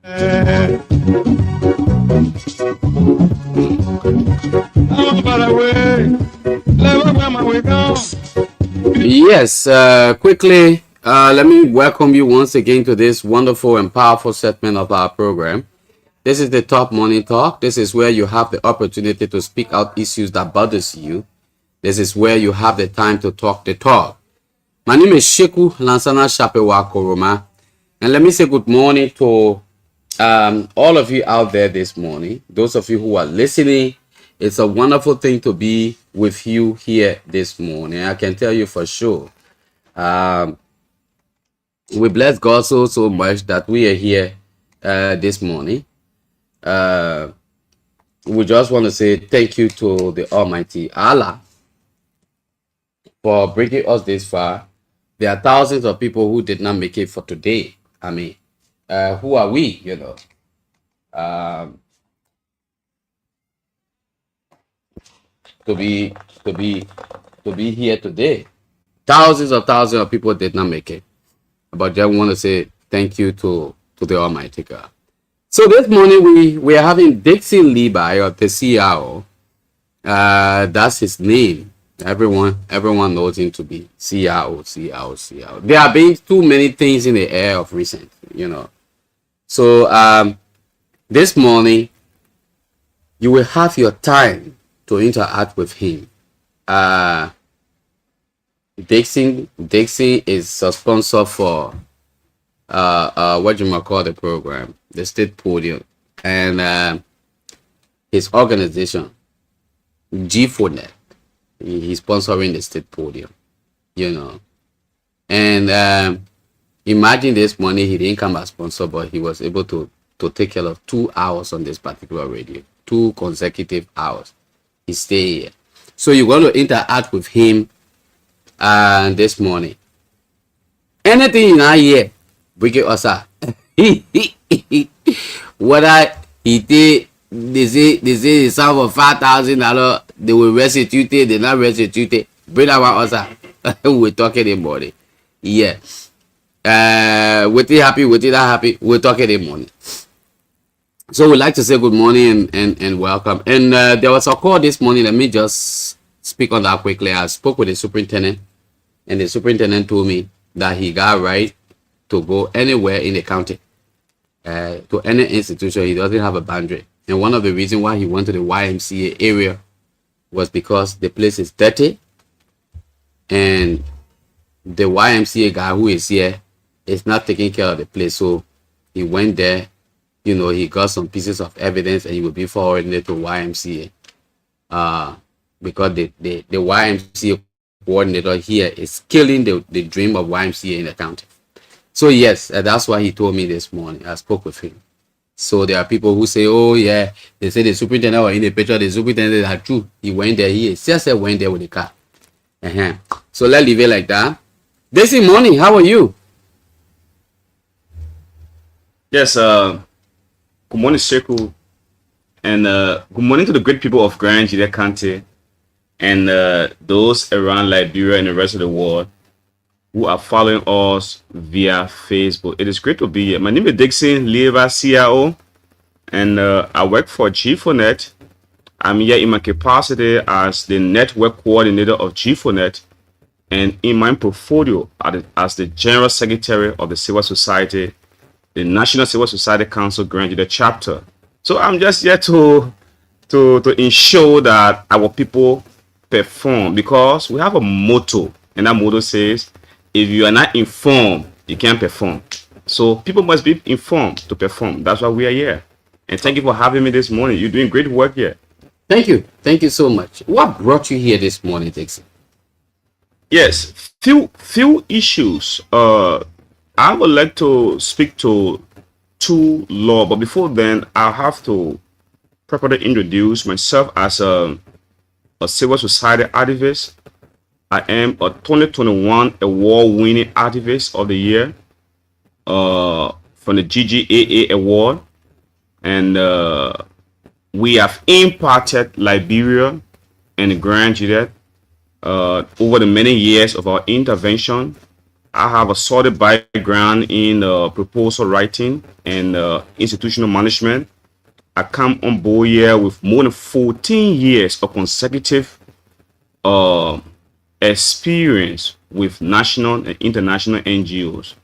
Yes, quickly, let me welcome you once again to this wonderful and powerful segment of our program. This is the Top Morning Talk. This is where you have the opportunity to speak out issues that bothers you. This is where you have the time to talk the talk. My name is Sheku Lansana Shapewa Koroma, and let me say good morning to all of you out there this morning. Those of you who are listening, it's a wonderful thing to be with you here this morning. I can tell you for sure. We bless God so much that we are here this morning. We just want to say thank you to the Almighty Allah for bringing us this far. There are thousands of people who did not make it for today. I mean, who are we, to be here today? Thousands of people did not make it, but just want to say thank you to the Almighty God. So this morning we are having DIXION LEBAH, or the CIO. That's his name. Everyone knows him to be CIO. There have been too many things in the air of recent, So this morning you will have your time to interact with him. DIXION is a sponsor for what you might call the program, the State Podium, and his organization G4net. He's sponsoring the State Podium, and imagine this morning he didn't come as sponsor, but he was able to take care of 2 hours on this particular radio, 2 consecutive hours. He stayed here, so you're going to interact with him this morning. Anything you not hear, bring it us out. Whether he did, they say it's for $5,000, they will restitute it, they not restitute it. Bring that one us out. We're talking in the morning. Yeah. With it happy, with it not happy, we're talking in the morning. So we'd like to say good morning and welcome. And there was a call this morning. Let me just speak on that quickly. I spoke with the superintendent, and the superintendent told me that he got right to go anywhere in the county, to any institution. He doesn't have a boundary. And one of the reasons why he went to the YMCA area was because the place is dirty, and the YMCA guy who is here is not taking care of the place. So he went there, he got some pieces of evidence, and he will be forwarding it to YMCA. Because the YMCA coordinator here is killing the dream of YMCA in the county. So yes, that's why he told me this morning. I spoke with him. So there are people who say, oh yeah, they say the superintendent was in the picture. The superintendent had true. He went there. He just went there with the car. So let's leave it like that. This morning, how are you? Yes, good morning, Sheku. And good morning to the great people of Grand Judea County and those around Liberia and the rest of the world who are following us via Facebook. It is great to be here. My name is DIXION LEBAH, CIO, and I work for G4net. I'm here in my capacity as the network coordinator of G4net, and in my portfolio as the General Secretary of the Civil Society, the National Civil Society Council Grand Judea Chapter. So I'm just here to ensure that our people perform, because we have a motto, and that motto says, if you are not informed, you can't perform. So people must be informed to perform. That's why we are here. And thank you for having me this morning. You're doing great work here. Thank you so much. What brought you here this morning, DIXION? Yes, few issues. I would like to speak to 2 law, but before then, I have to properly introduce myself as a civil society activist. I am a 2021 award-winning activist of the year from the GGAA award, and we have impacted Liberia and Grand Judea over the many years of our intervention. I have a solid background in proposal writing and institutional management. I come on board here with more than 14 years of consecutive experience with national and international NGOs.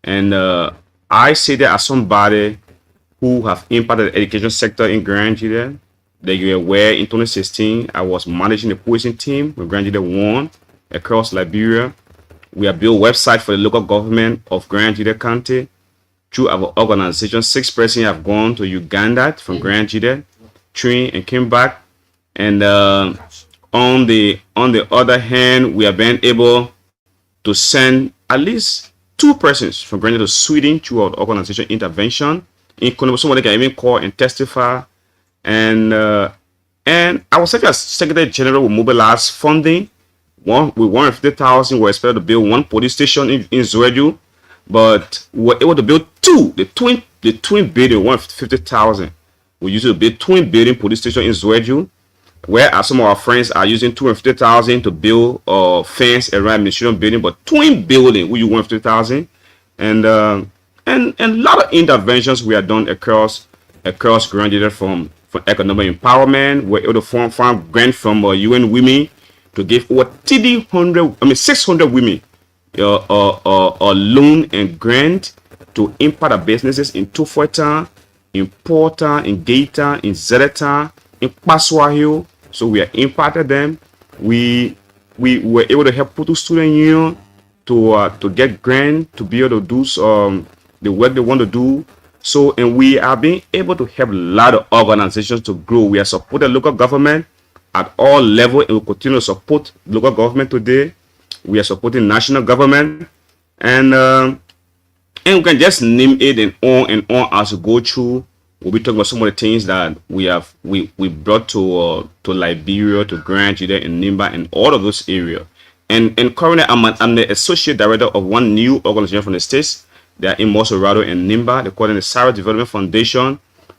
And I say that as somebody who have impacted the education sector in Grand Nigeria. That you are aware, in 2016, I was managing the policing team with Grand Nigeria 1 across Liberia. We have built a website for the local government of Grand Nigeria County. Through our organization, 6 persons have gone to Uganda from Grand Nigeria, trained and came back. And on the other hand, we have been able to send at least 2 persons from Grand Nigeria to Sweden through our organization intervention. In somebody can even call and testify. And our Secretary General will mobilize funding. With 150,000, we're expected to build 1 police station in Zwedu, but we were able to build 2. The twin building, 150,000. We used to build twin building police station in Zwedu, whereas some of our friends are using 250,000 to build a fence around administration building, but twin building we use 150,000, and a lot of interventions we have done across Grand Nigeria from economic empowerment. We're able to farm grant from UN Women to give over 600 women a loan and grant to impact our businesses in Tufueta, in Porta, in Gaeta, in Zereta, in Paswahio. So we have impacted them. We were able to help Putu Student Union to get grant to be able to do the work they want to do. So, and we are being able to help a lot of organizations to grow. We are supporting local government at all levels, and we continue to support local government today. We are supporting national government, and we can just name it and on as we go through. We'll be talking about some of the things that we brought to Liberia, to Grand Nigeria, and Nimba, and all of those areas. And currently, I'm the associate director of one new organization from the States. They are in Mosorado and Nimba. They call it the Sarah Development Foundation.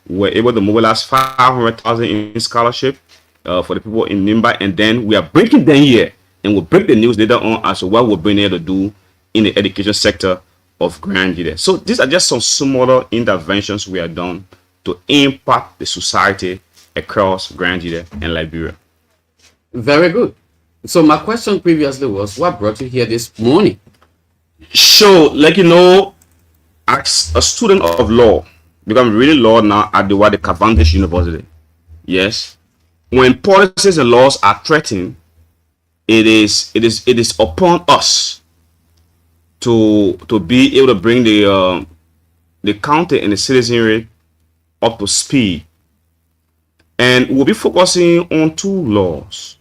We're able to mobilize 500,000 in scholarship for the people in Nimba, and then we are breaking them here, and we'll break the news later on as to what we're being able to do in the education sector of Grand Nigeria. So these are just some smaller interventions we have done to impact the society across Grand Nigeria and Liberia. Very good. So my question previously was, what brought you here this morning? So, like you know, as a student of law, because I'm reading law now at the Cavendish University. Yes, when policies and laws are threatened, it is upon us to be able to bring the county and the citizenry up to speed, and we'll be focusing on 2 laws.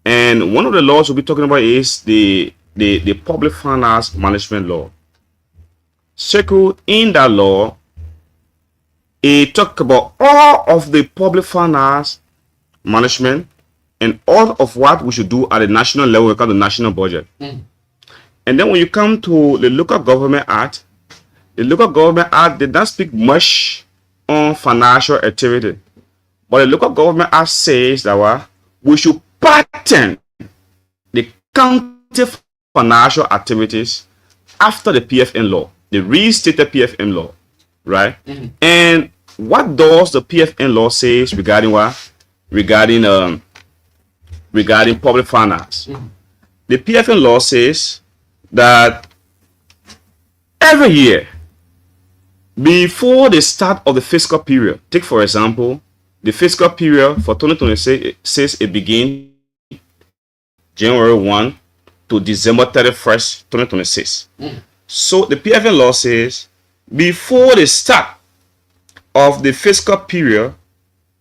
And one of the laws we'll be talking about is the public finance management law. Circled in that law, it talks about all of the public finance management and all of what we should do at the national level when it comes to national budget. And then when you come to the Local Government Act, the Local Government Act did not speak much on financial activity, but the Local Government Act says that we should pattern the county financial activities after the PFN law, the restated PFN law, right? And what does the PFN law says regarding what? Regarding public finance. The PFN law says that every year before the start of the fiscal period, take for example the fiscal period for 2026 says it begins January 1 to December 31st, 2026. So the PFN law says before the start of the fiscal period,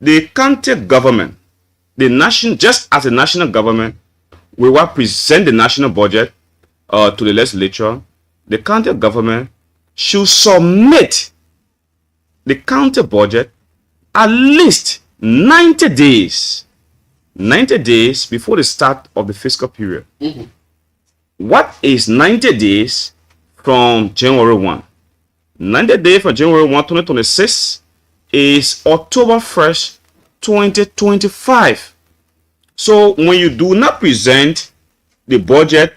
the county government, just as the national government, we will present the national budget to the legislature. The county government should submit the county budget at least 90 days before the start of the fiscal period. What is 90 days from January 1? 90 days from January 1, 2026 is October 1st, 2025. So when you do not present the budget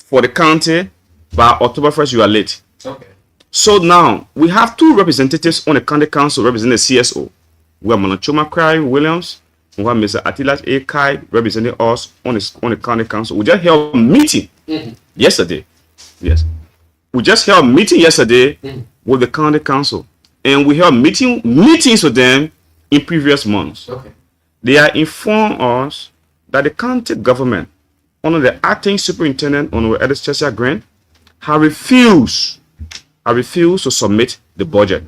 for the county, by October 1st, you are late. Okay. So now we have two representatives on the county council representing the CSO. We have Manachoma Cry Williams, and we have Mr. Atilas A. Kai representing us on the county council. We just held a meeting yesterday. Yes. We just held a meeting yesterday with the county council, and we held meetings with them in previous months. Okay. They have informed us that the county government, under the acting superintendent on the Edis Cheshire Grant, have refused to submit the budget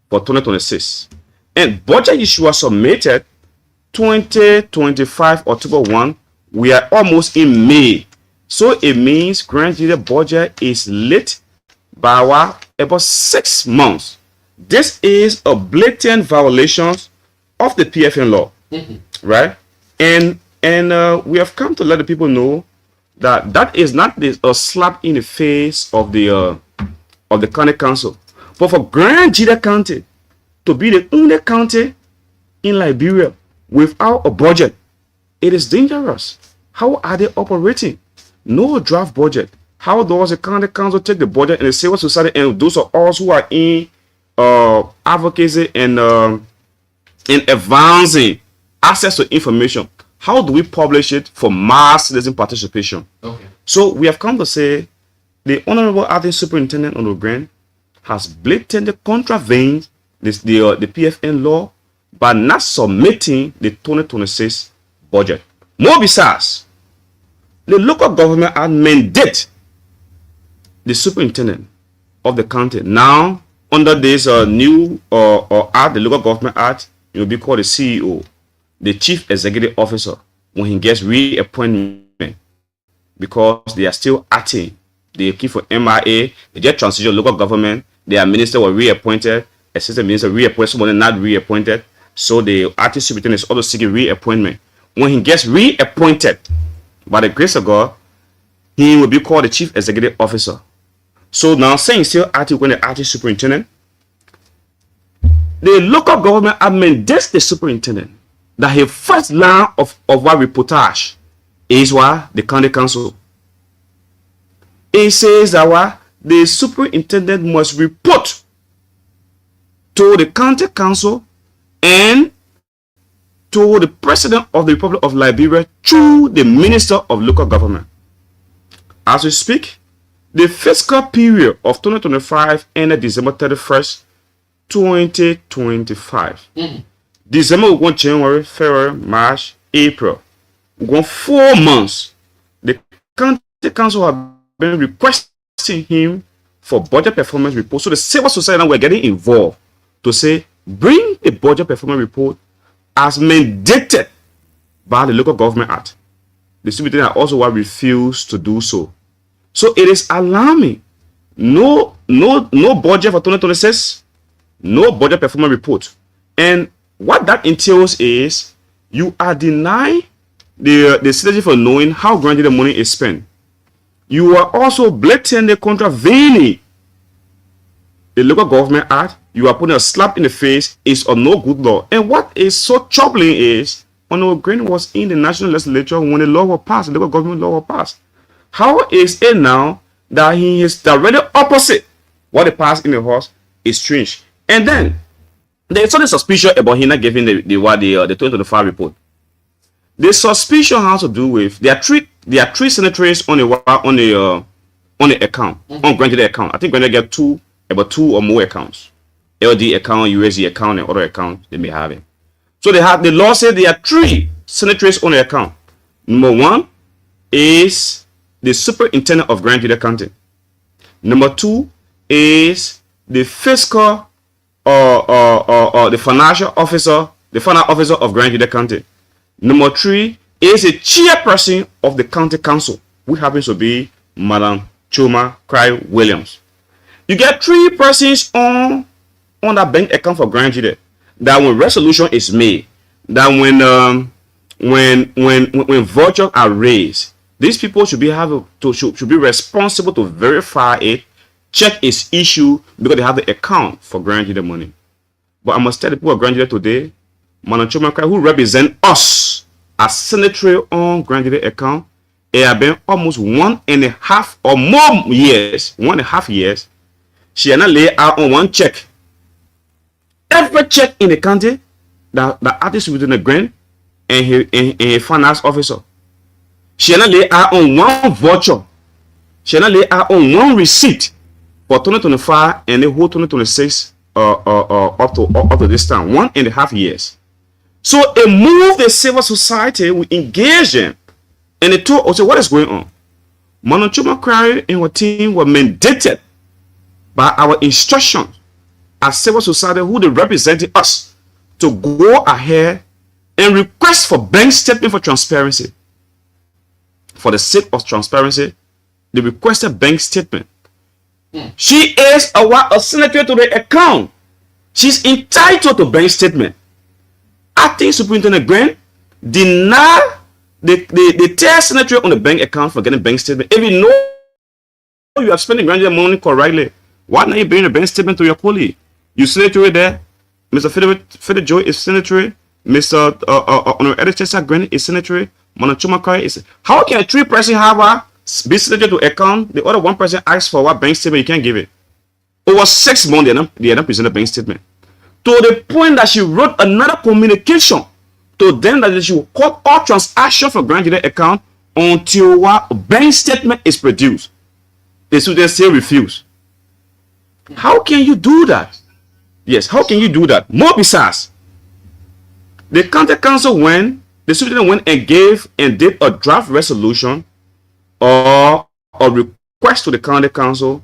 for 2026. And budget issue was submitted 2025 October 1. We are almost in May. So it means Grand Jury budget is late by about 6 months. This is a blatant violation of the PFN law, right? And we have come to let the people know that that is not a slap in the face of the county council, but for Grand Jury County to be the only county in Liberia without a budget, it is dangerous. How are they operating? No draft budget. How does the county council take the budget and the civil society and those of us who are in advocacy and advancing access to information? How do we publish it for mass citizen participation? Okay. So we have come to say the Honorable Acting Superintendent on the grant has blatantly contravened the PFN law by not submitting the 2026 budget. More besides, the local government had mandated the superintendent of the county. Now, under this new act, the local government act, it will be called the CEO, the chief executive officer, when he gets reappointment, because they are still acting. They keep for MIA, they just transition local government, their minister were reappointed, assistant minister reappointed, somebody not reappointed. So the acting superintendent is also seeking reappointment. When he gets reappointed, by the grace of God, he will be called the chief executive officer. So now, saying still acting when the acting superintendent, the local government mandates the superintendent that his first line of what reportage is what the county council. It says that what the superintendent must report to the county council and to the president of the Republic of Liberia through the minister of local government. As we speak, the fiscal period of 2025 ended December 31st, 2025. December, we go January, February, March, April. We go 4 months. The county council have been requesting him for budget performance report. So the civil society now were getting involved to say, bring the budget performance report as mandated by the local government act. The superintendent also refused to do so. So it is alarming. No budget for 2026, no budget performance report. And what that entails is you are denying the citizen for knowing how granted the money is spent. You are also blatantly contravening the local government act. You are putting a slap in the face. It's a no good law. And what is so troubling is Honorable Green was in the national legislature when the law was passed, the local government law was passed. How is it now that he is directly opposite what they passed in the House? Is strange. And then there's something suspicious about him not giving the 2025 report. The suspicion has to do with there are three signatories on the account, on granted account. I think when they get about two or more accounts, LD account, USD account, and other accounts they may have it. So the law said there are 3 signatories on the account. Number 1 is the superintendent of Grand Jury County. Number 2 is the fiscal the financial officer of Grand Jury County. Number 3 is a chairperson of the county council, which happens to be Madam Choma Cry Williams. You get 3 persons on that bank account for Grand Jury. That when resolution is made, that when vouchers are raised, these people should be responsible to verify it, check its issue, because they have the account for Grand Jury money. But I must tell the people of Grand Jury today, Madam Choma Cry, who represent us as signatory on Grand Jury account, it had been almost 1.5 or more years, 1.5 years, she had not laid out on one check. Every check in the county, the artist within the grant and his finance officer. She had not laid out on one voucher. She had not laid out on one receipt for 2025 and the whole 2026 up to this time, 1.5 years. So it moved the civil society, we engaged them, and they told us what is going on. Monotuma Quarry and her team were mandated by our instructions as civil society who they represented us to go ahead and request for bank statement for transparency. For the sake of transparency, they requested bank statement. She is a senator to the account. She's entitled to bank statement. Acting Superintendent Grant deny the tell senator on the bank account for getting bank statement. If you know you are spending graduate money correctly, why not you bring a bank statement to your colleague? You senator there, Mr. Fede Joy is senator, Mr. Honorable Edith Grant is senator, Monotuma Quarry is. How can a 3-person have a be senator to account? The other 1 person asks for what bank statement, you can't give it. Over 6 months, they not present a bank statement. To the point that she wrote another communication to them that she will cut all transactions for Grand Jury account until what bank statement is produced. The students still refuse. How can you do that? Yes, how can you do that? More besides, the county council the student went and gave and did a draft resolution or a request to the county council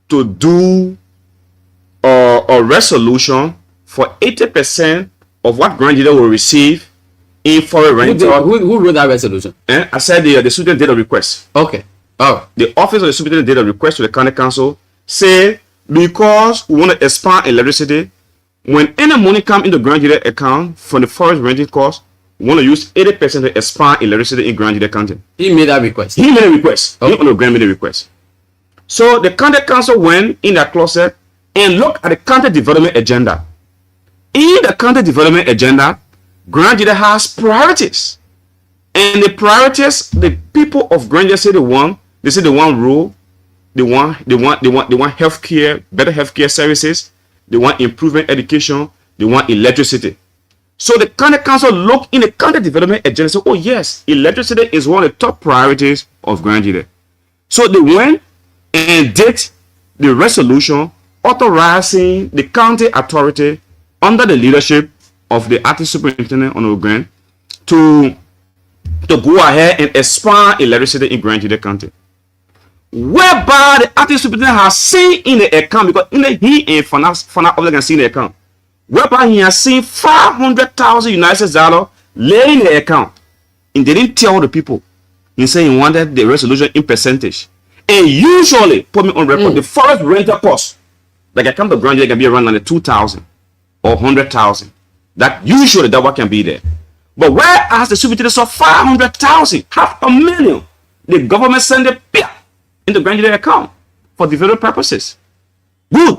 to do a resolution for 80% of what Grand Jury will receive in foreign rental. Who wrote that resolution? I said the student did a request. Okay. Oh. The office of the superintendent did a request to the county council, say because we want to expand electricity, when any money come into Grand Jury account from the forest renting cost, we want to use 80% to expand electricity in Grand Jury County. He made that request. He made a request. Okay. He on the Grand made a request. So the county council went in that closet and looked at the county development agenda. In the county development agenda, Grand Jury has priorities. And the priorities, the people of Grand Jury say they want rule, they want healthcare, better healthcare services, they want improvement education, they want electricity. So the county council looked in the county development agenda and said, oh yes, electricity is one of the top priorities of Grand Jury. So they went and did the resolution authorizing the county authority under the leadership of the acting superintendent on the grant to go ahead and expand electricity in Grand Jury County. Whereby the acting superintendent has seen in the account, because he and finance officer can see in the account, whereby he has seen $500,000 United States lay in the account. And they didn't tell the people. He said he wanted the resolution in percentage. And usually, put me on record, the forest rental cost, like I come to Grand Jury, can be around like 2,000 or 100,000. That usually that what can be there. But whereas the superintendent saw 500,000, $500,000, the government sent it in the Grand Jury account for development purposes. Good.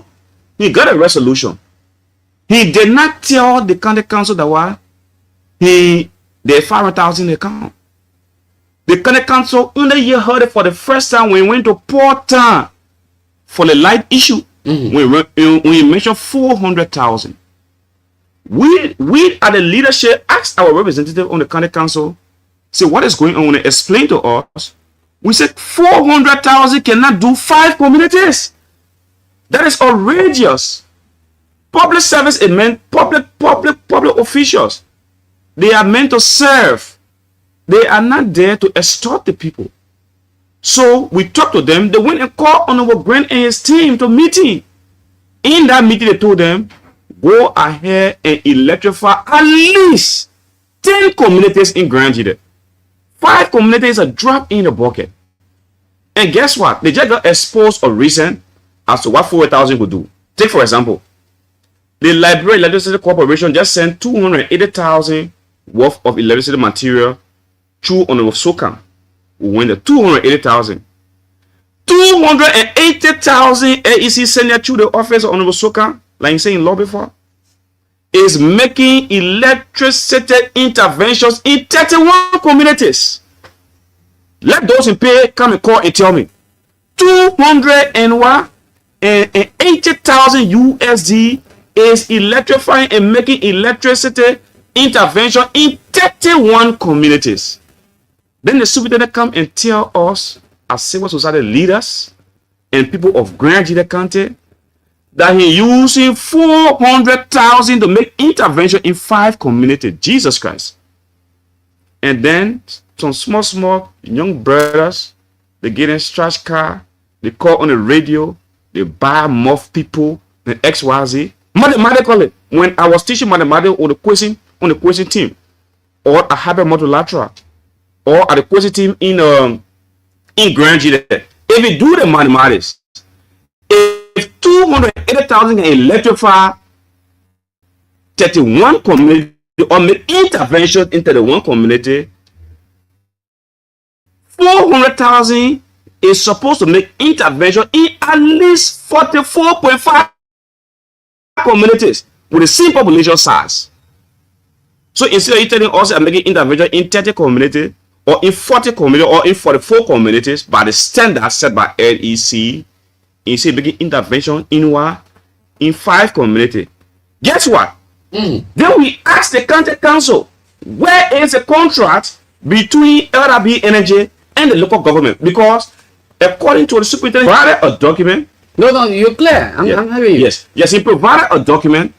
He got a resolution. He did not tell the county council that why they 500,000 in the account. The county council only heard it for the first time when he went to Port Town for the light issue. When he mentioned 400,000. We at the leadership asked our representative on the county council, say what is going on. When they explained to us, we said 400,000 cannot do 5 communities. That is outrageous. Public service is meant public officials. They are meant to serve. They are not there to extort the people. So we talked to them. They went and called Honorable Grant and his team to meeting. In that meeting, they told them, go ahead and electrify at least 10 communities in Grand Jury. 5 communities are dropped in the bucket. And guess what? They just got exposed or reason as to what 400,000 would do. Take for example, the Liberia Electricity Corporation just sent 280,000 worth of electricity material through on the SOCAM. We went the 280,000. 280,000 AEC sent it through the office of Honorable SOCAM, like you saying in law before, is making electricity interventions in 31 communities. Let those in pay come and call and tell me. 200 and what? And 80,000 USD is electrifying and making electricity intervention in 31 communities. Then the superintendent come and tell us as civil society leaders and people of Grand Gila County that he using 400,000 to make intervention in 5 communities. Jesus Christ. And then some small young brothers, they get in trash car, they call on the radio, they buy muff people, the XYZ. Mathematics call it. When I was teaching mathematics on the question team, or a hybrid multilateral, or at the question team in Grand Gila, if you do the mathematics, if 280,000 can electrify 31 community or make intervention into the one community, 400,000 is supposed to make intervention in at least 44.5 communities with the same population size. So instead of you telling us I'm making intervention in 30 communities or in 40 communities or in 44 communities by the standard set by LEC, instead of making intervention in what? In 5 communities. Guess what? Then we ask the county council, where is the contract between LEBAH Energy and the local government? Because according to the superintendent, provided a document. No, you're clear. I'm having you. Yes, he provided a document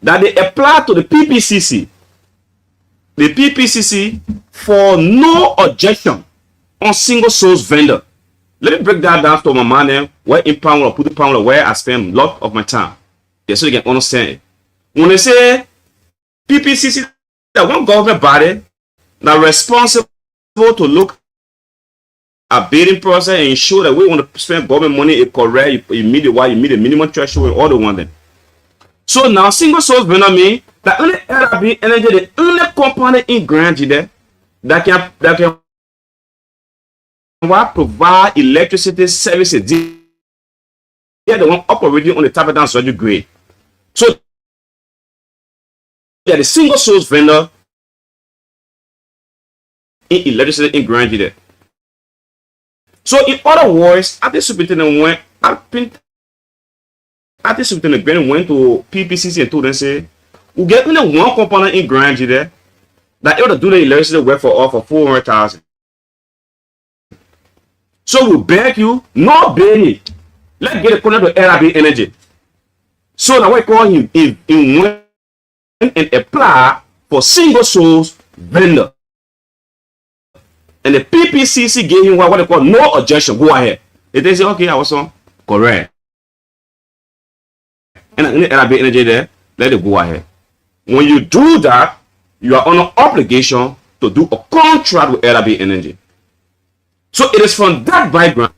that they applied to the PPCC. The PPCC for no objection on single source vendor. Let me break that down to my man where in pound or put the pound where I spend a lot of my time. Yeah, so you can understand it. When they say PPCC, that one government body now responsible to look at bidding process and ensure that we want to spend government money is correct, you meet the minimum threshold and all the one them. So now single source vendor mean that only LEBAH Energy, the only company in Grand Gila that can provide electricity services. They are the one operating on the top down surgery grade. So they are the single source vendor in electricity in Grand Gila. So in other words, after superintendent went to PPCC and told them, say, we get only one component in Grand Gila that able to do the electricity work for us for 400,000. So we beg you, not beg it. Let's get a contract to LEBAH Energy. So now we call him in went and apply for single source vendor. And the PPCC gave him what they call no objection. Go ahead. They say, okay, I was on correct. And in the LEBAH Energy there, let it go ahead. When you do that, you are on an obligation to do a contract with LEBAH Energy. So it is from that background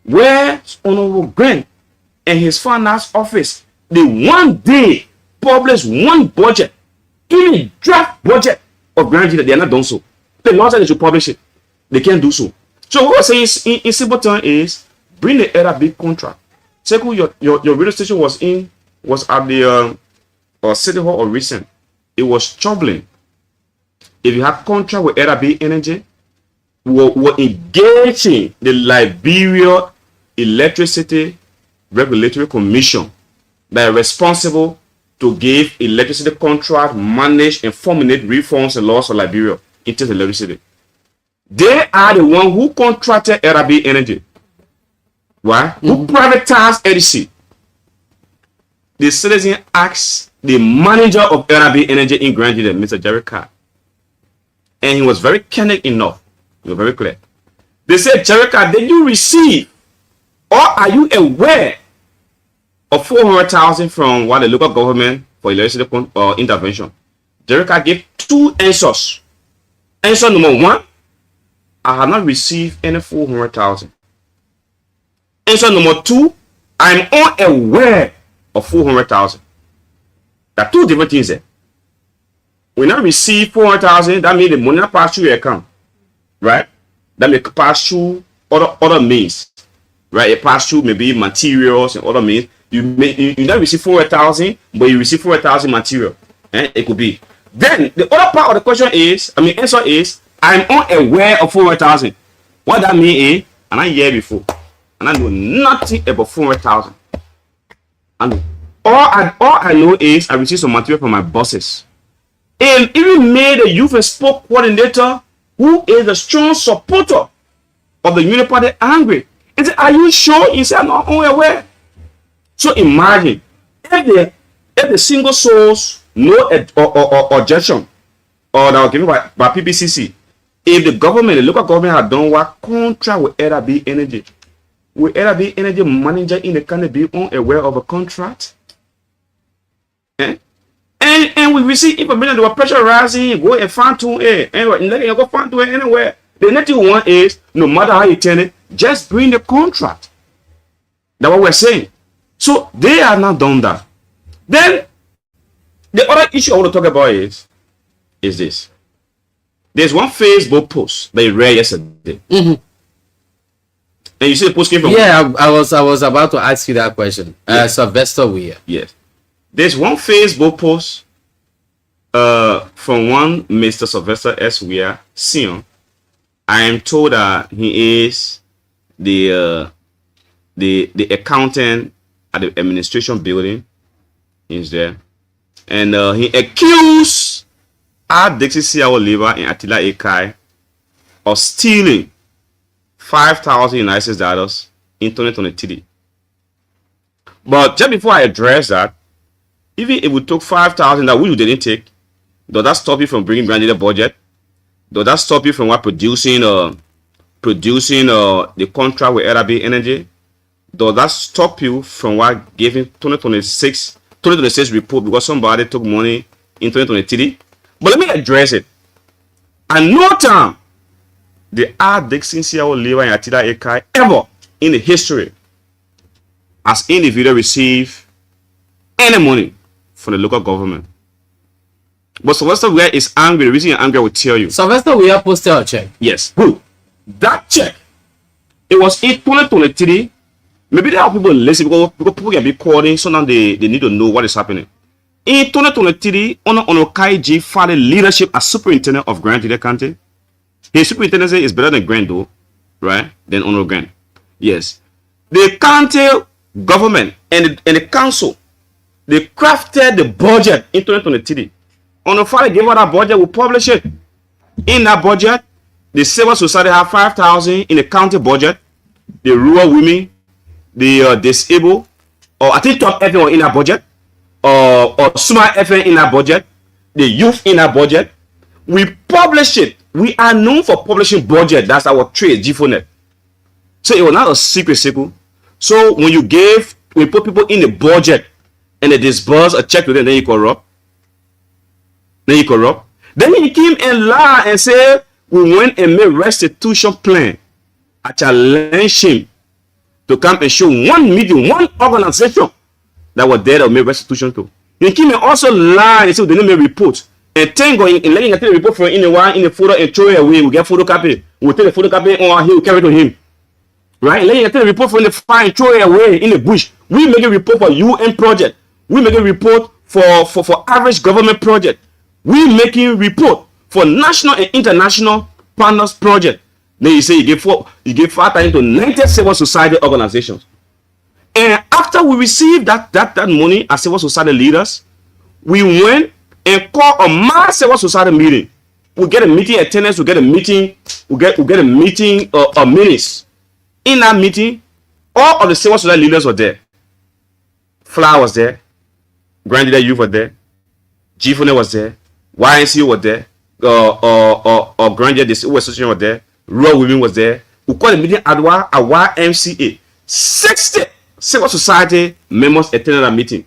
where Honorable Grant and his finance office, they one day publish one budget, even draft budget of Grand Gila. They are not done so. The law said they should publish it. They can't do so. So what we're saying in simple terms is bring the LEBAH contract. Second, your radio station was at the City Hall or recent. It was troubling. If you have contract with LEBAH Energy, we're engaging the Liberia Electricity Regulatory Commission that are responsible to give electricity contract, manage and formulate reforms and laws for Liberia into the electricity. They are the one who contracted LEBAH Energy. Why? Who privatized LEC. The citizen asked the manager of LEBAH Energy in Grand Gila, Mr. Jerry Carr, and he was very candid enough. He was very clear They said, Jerica, did you receive or are you aware of 400,000 from what the local government for electricity intervention? Jerica gave 2 answers. Answer number 1, I have not received any 400,000. Answer number 2, I'm unaware of 400,000. There are 2 different things there. When I receive 400,000, that means the money not pass through your account, right? That may pass through other means, right? It pass through maybe materials and other means. You not receive 400,000, but you receive 400,000 material. It could be. Then the other part of the question is, answer is, I'm unaware of 400,000. What that mean is, and I hear before, and I know nothing about 400,000. And all I know is I received some material from my bosses. And even made a youth and sport coordinator who is a strong supporter of the Unity Party angry. He said, are you sure? He said, I'm not unaware. So imagine if the single source no objection or that was given by PPCC, if the government, the local government had done what contract with LEBAH Energy, will LEBAH Energy manager in the country be unaware of a contract? And we receive information that were pressurizing, go and find to it, and let you go find to it anywhere. The next one is, no matter how you turn it, just bring the contract. That's what we're saying. So they have not done that. Then the other issue I want to talk about is this. There's one Facebook post that you read yesterday. And you see the post came from. Yeah, I was about to ask you that question. Sylvester Weir. Yes. There's one Facebook post from one Mr. Sylvester S. Weir, Sion. I am told that he is the accountant at the administration building. He's there. And he accused our LEBAH and Attila Akai of stealing $5,000 in 2023. But just before I address that, even if we took 5,000 that we didn't take, does that stop you from bringing branded budget? Does that stop you from what producing the contract with LEBAH Energy? Does that stop you from what giving 2026 report because somebody took money in 2023? But let me address it. At no time the DIXION LEBAH and Attila Akai ever in the history as individual receive any money from the local government. But Sylvester Weir is angry. The reason you're angry, I will tell you. Sylvester Weir posted a check. Yes. Who? That check. It was in 2023. Maybe there are people listening because people can be calling, so now they need to know what is happening. In 2023, Ono G filed leadership as superintendent of Grand Jide County. His superintendency is better than Grand though, right? Than Ono Grand. Yes. The county government and the council, they crafted the budget in 2023. Ono Friday gave out that budget, we publish it. In that budget, the civil society have 5,000 in the county budget. The rural women, the disabled, or I think top FM in that budget, or smart FM in that budget, the youth in that budget. We publish it. We are known for publishing budget. That's our trade, GFONET. So it was not a secret. So when we put people in the budget and they disburse a check to them, then you corrupt. Then he came and lied and said we went and made restitution plan. I challenge him to come and show one meeting, one organization that was there that made restitution to. He came and also lied and said they didn't make report. And thank God in letting the report from in the photo and throw it away. We get photocopy. We'll take the photocopy on here, we carry it to him. Right? Letting the report from the fire and throw it away in the bush. We make a report for UN project. We make a report for average government project. We making report for national and international partners project. Then you say you give 5,000 to 90 civil society organizations. And after we received that money as civil society leaders, we went and called a mass civil society meeting. We get a meeting attendance, we get a meeting minutes. In that meeting, all of the civil society leaders were there. Flower was there, Grand Jide Youth was there, GFONET was there, YNC was there, Grand Jide Disabled Association was there, Rural Women was there, We call the meeting at YMCA. 60 civil society members attended a meeting.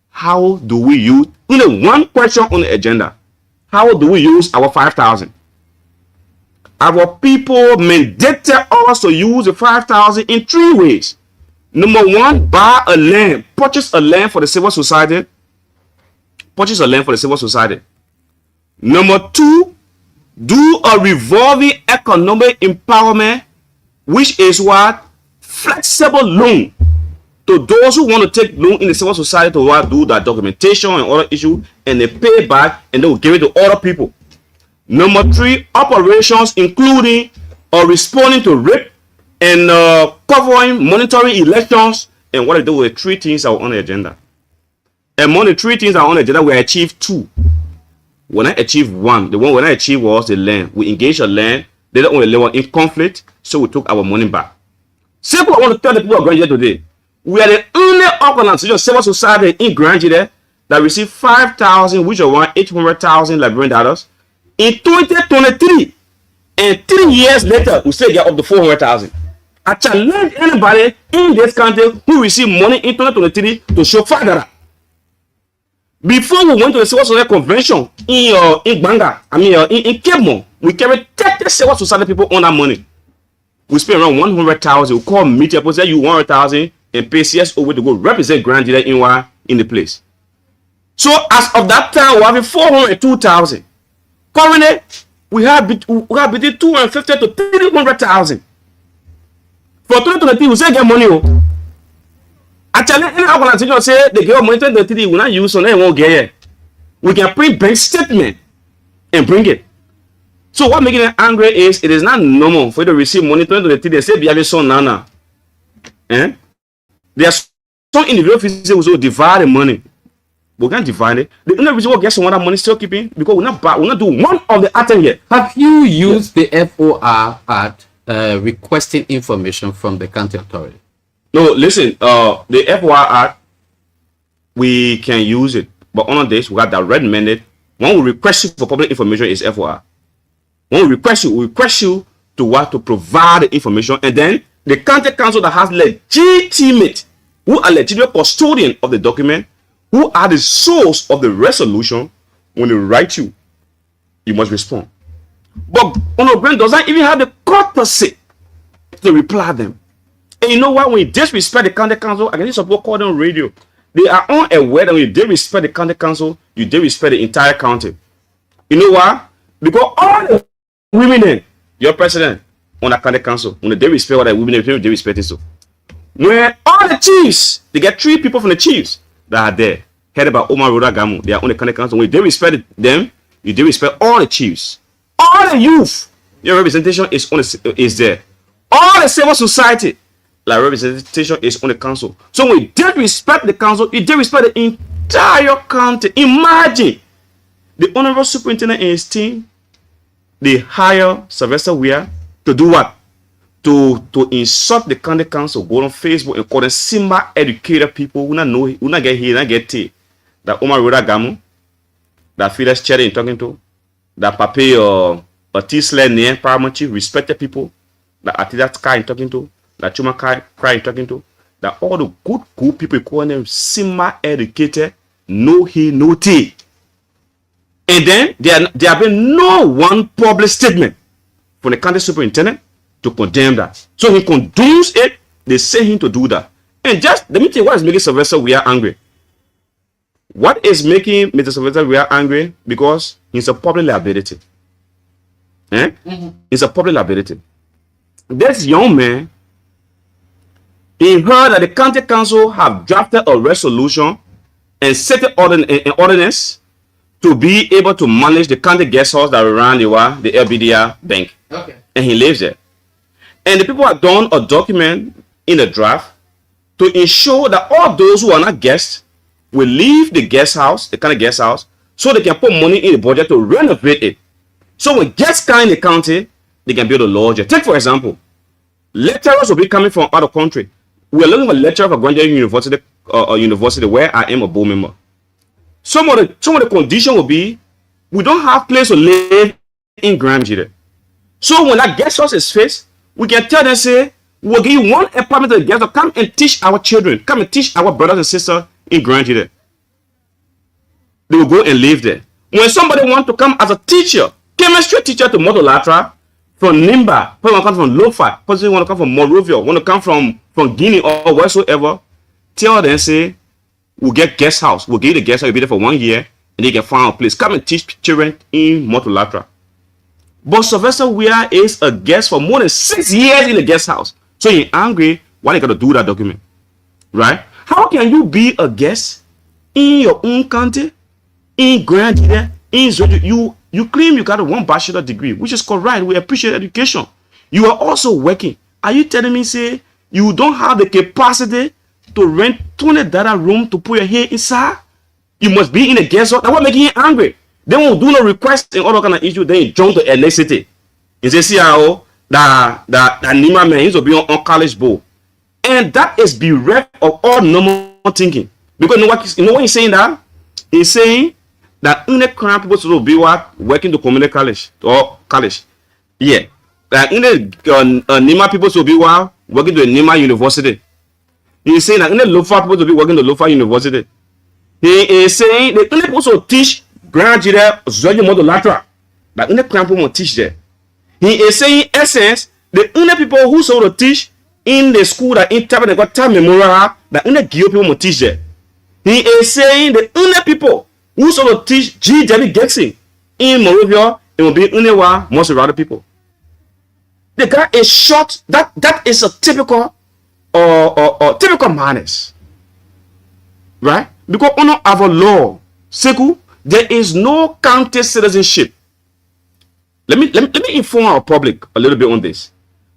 How do we use, one question on the agenda, how do we use our 5,000? Our people mandated us to use the 5,000 in 3 ways. Number 1, buy a land, purchase a land for the civil society. Purchase a land for the civil society. Number 2, do a revolving economic empowerment, which is what? Flexible loan to those who want to take loan in the civil society to do that documentation and other issues, and they pay back and they will give it to other people. Number 3, operations including responding to rape and covering, monitoring elections, and what they do with 3 things that are on the agenda. Among the 3 things that are on the agenda, we achieved 2. When I achieved 1, the one when I achieved was the land. We engaged the land. They don't only level in conflict, so we took our money back. Simple, I want to tell the people of Grand today. We are the only organization, civil society in Grand that received 5,000, which are around 800,000 Liberian dollars in 2023. And 3 years later, we still get up to 400,000. I challenge anybody in this country who received money in 2023 to show $5. Before we went to the civil society convention in Banga, in Cape Mon, we carried 30 civil society people on that money. We spent around 100,000. We call media people, say you 100,000 and pay CSO to go represent Grand in the place. So as of that time, we have 402,000. Currently, we have between 250 to 300,000. For 2023, we say get money. Actually, any organization say they give money to 2023, we not use, so they won't get it. We can print bank statement and bring it. So what making them angry is it is not normal for you to receive money 2023. They say be having some nana. There are some individual officials who divide the money. We can't divide it. The only reason we get some other money still keeping because we're not doing one of the items yet. Have you used the FOR at requesting information from the county authority? No, listen. The FOR Act, we can use it, but on this we got that red mandate. When we request you for public information, is FOR. When we request you to what to provide the information, and then the county council that has legitimate, who are legitimate custodian of the document, who are the source of the resolution, when they write you, you must respond. But Honorable Brent doesn't even have the courtesy to reply them. And you know what? When you disrespect the county council, I can see some people call them radio. They are unaware that when you disrespect the county council, you disrespect the entire county. You know why? Because all the women in your president on the county council, when they respect what the women they respect it so. When all the chiefs, they get 3 people from the chiefs that are there, headed by Omar Roda Gamu, they are on the county council. When they respect them, you disrespect all the chiefs. All the youth, your representation is there. All the civil society, like representation is on the council. So when you disrespect the council, you disrespect the entire county. Imagine the honorable superintendent and his team, they hire Sylvester Weir to do what? To insult the county council, go on Facebook and call them Simba educated people who not know, who not get here, not get tea. That Omar Roda Gamu, that Felix Cherry in talking to, that Pape or Tisle near Paramount Chief, respected people, that Atidat Kai in talking to, that Chuma Kai in talking to, that all the good people call them Simba educated, no he, no tea. And then there have been no one public statement from the county superintendent to condemn that. So he condones it, they say him to do that. And just let me tell you what is making Sylvester Weir angry. What is making Mr. Sylvester Weir angry? Because he's a public liability. He's a public liability. This young man, he heard that the county council have drafted a resolution and set an ordinance to be able to manage the county guest house that ran the LBDR bank. Okay. And he lives there. And the people have done a document in the draft to ensure that all those who are not guests will leave the guest house, the county guest house, so they can put money in the budget to renovate it. So when guests come in the county, they can build a lodge. Take for example, lecturers will be coming from out of country. We are looking for a lecturer for Grand University where I am a board member. Some of the condition will be we don't have place to live in Grand. So when that guest house is fixed, we can tell them, say, we'll give you one apartment to the guest house. Come and teach our children. Come and teach our brothers and sisters in Grand there. They will go and live there. When somebody wants to come as a teacher, chemistry teacher to Motolatra, from Nimba, person want to come from Lofa, person want to come from Monrovia, want to come from Guinea or whatsoever, tell them, say, we'll get guest house. We'll give you the guest house. You'll be there for 1 year, and they can find a place. Come and teach children in Motolatra. But Sylvester Weir is a guest for more than 6 years in the guest house. So you're angry, why they got to do that document? Right? How can you be a guest in your own country, in Grand there, in Zoju? You claim you got a 1 bachelor degree, which is correct. We appreciate education. You are also working. Are you telling me, say, you don't have the capacity to rent $20 room to put your head inside? You must be in a guest house. That's what making you angry. They won't do no request and all kind of issue. Then you jump to ethnicity. You say, see how that Nima man, he's to be on college board. And that is bereft of all normal thinking. Because you know what he's saying that? He's saying that in the current people should be working to community college or college. Yeah. That in the Nima people should be working to Nima University. He's saying that in the Lofa people should be working to Lofa University. He is saying that in the people should teach Grand there, Zoya Modulatra. That in the current people teach there. He is saying, in essence, the only people who sort of teach in the school that interpret got time memorial, that only give people will teach there. He is saying the only people who sort of teach G.W. Gexing in Morovia, it will be only one most of other people. The guy is short. That is a typical or typical manners, right? Because under our law, Seku, there is no county citizenship. Let me inform our public a little bit on this.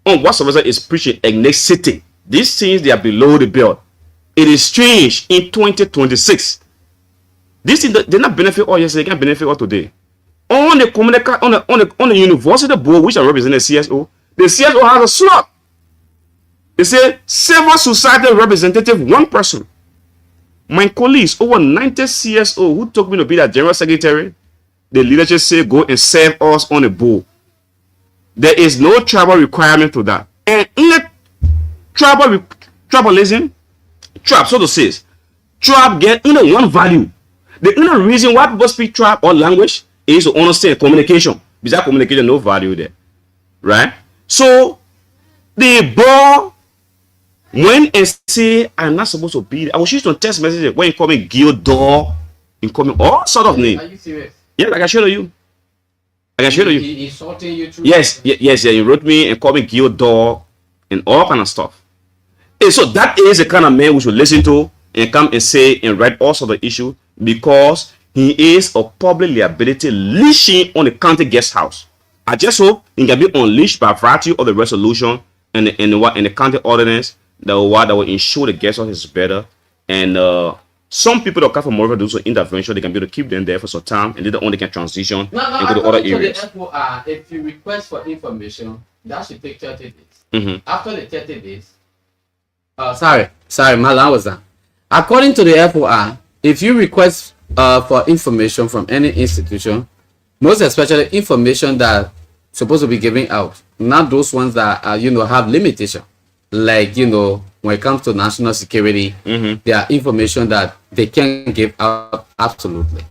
On what Sylvester is preaching, ethnicity. These things, they are below the belt. It is strange in 2026. These things, they not benefit all yesterday, they can benefit all today. On the university board, which I represent the CSO has a slot. They say civil society representative, 1 person. My colleagues, over 90 CSO who took me to be that general secretary, the leadership say go and serve us on the board. There is no tribal requirement to that. And in the tribalism, tribe, so to say, tribe get only one value. The only reason why people speak tribe or language is to understand communication. Without communication, no value there. Right? So, the boy when and say, I'm not supposed to be there. I was used to text messages when you call me Gildor, you call me all sort of names. Are you serious? Yeah, I can show you. I can show you. He insulting you too? Yes, he wrote me and called me Gildor and all kind of stuff. And so that is the kind of man we should listen to and come and say and write all sort of issues because he is a public liability leashing on the county guest house. I just hope he can be unleashed by virtue of the resolution and the county ordinance that will ensure the guest house is better. And some people that come from Morovia do some intervention, they can be able to keep them there for some time and later on they can transition and go to other areas. The FOR, if you request for information, that should take 30 days. Mm-hmm. After the 30 days, sorry, my line was down. According to the FOR, if you request for information from any institution, most especially information that supposed to be giving out, not those ones that have limitation, like when it comes to national security, there are information that they can give out absolutely,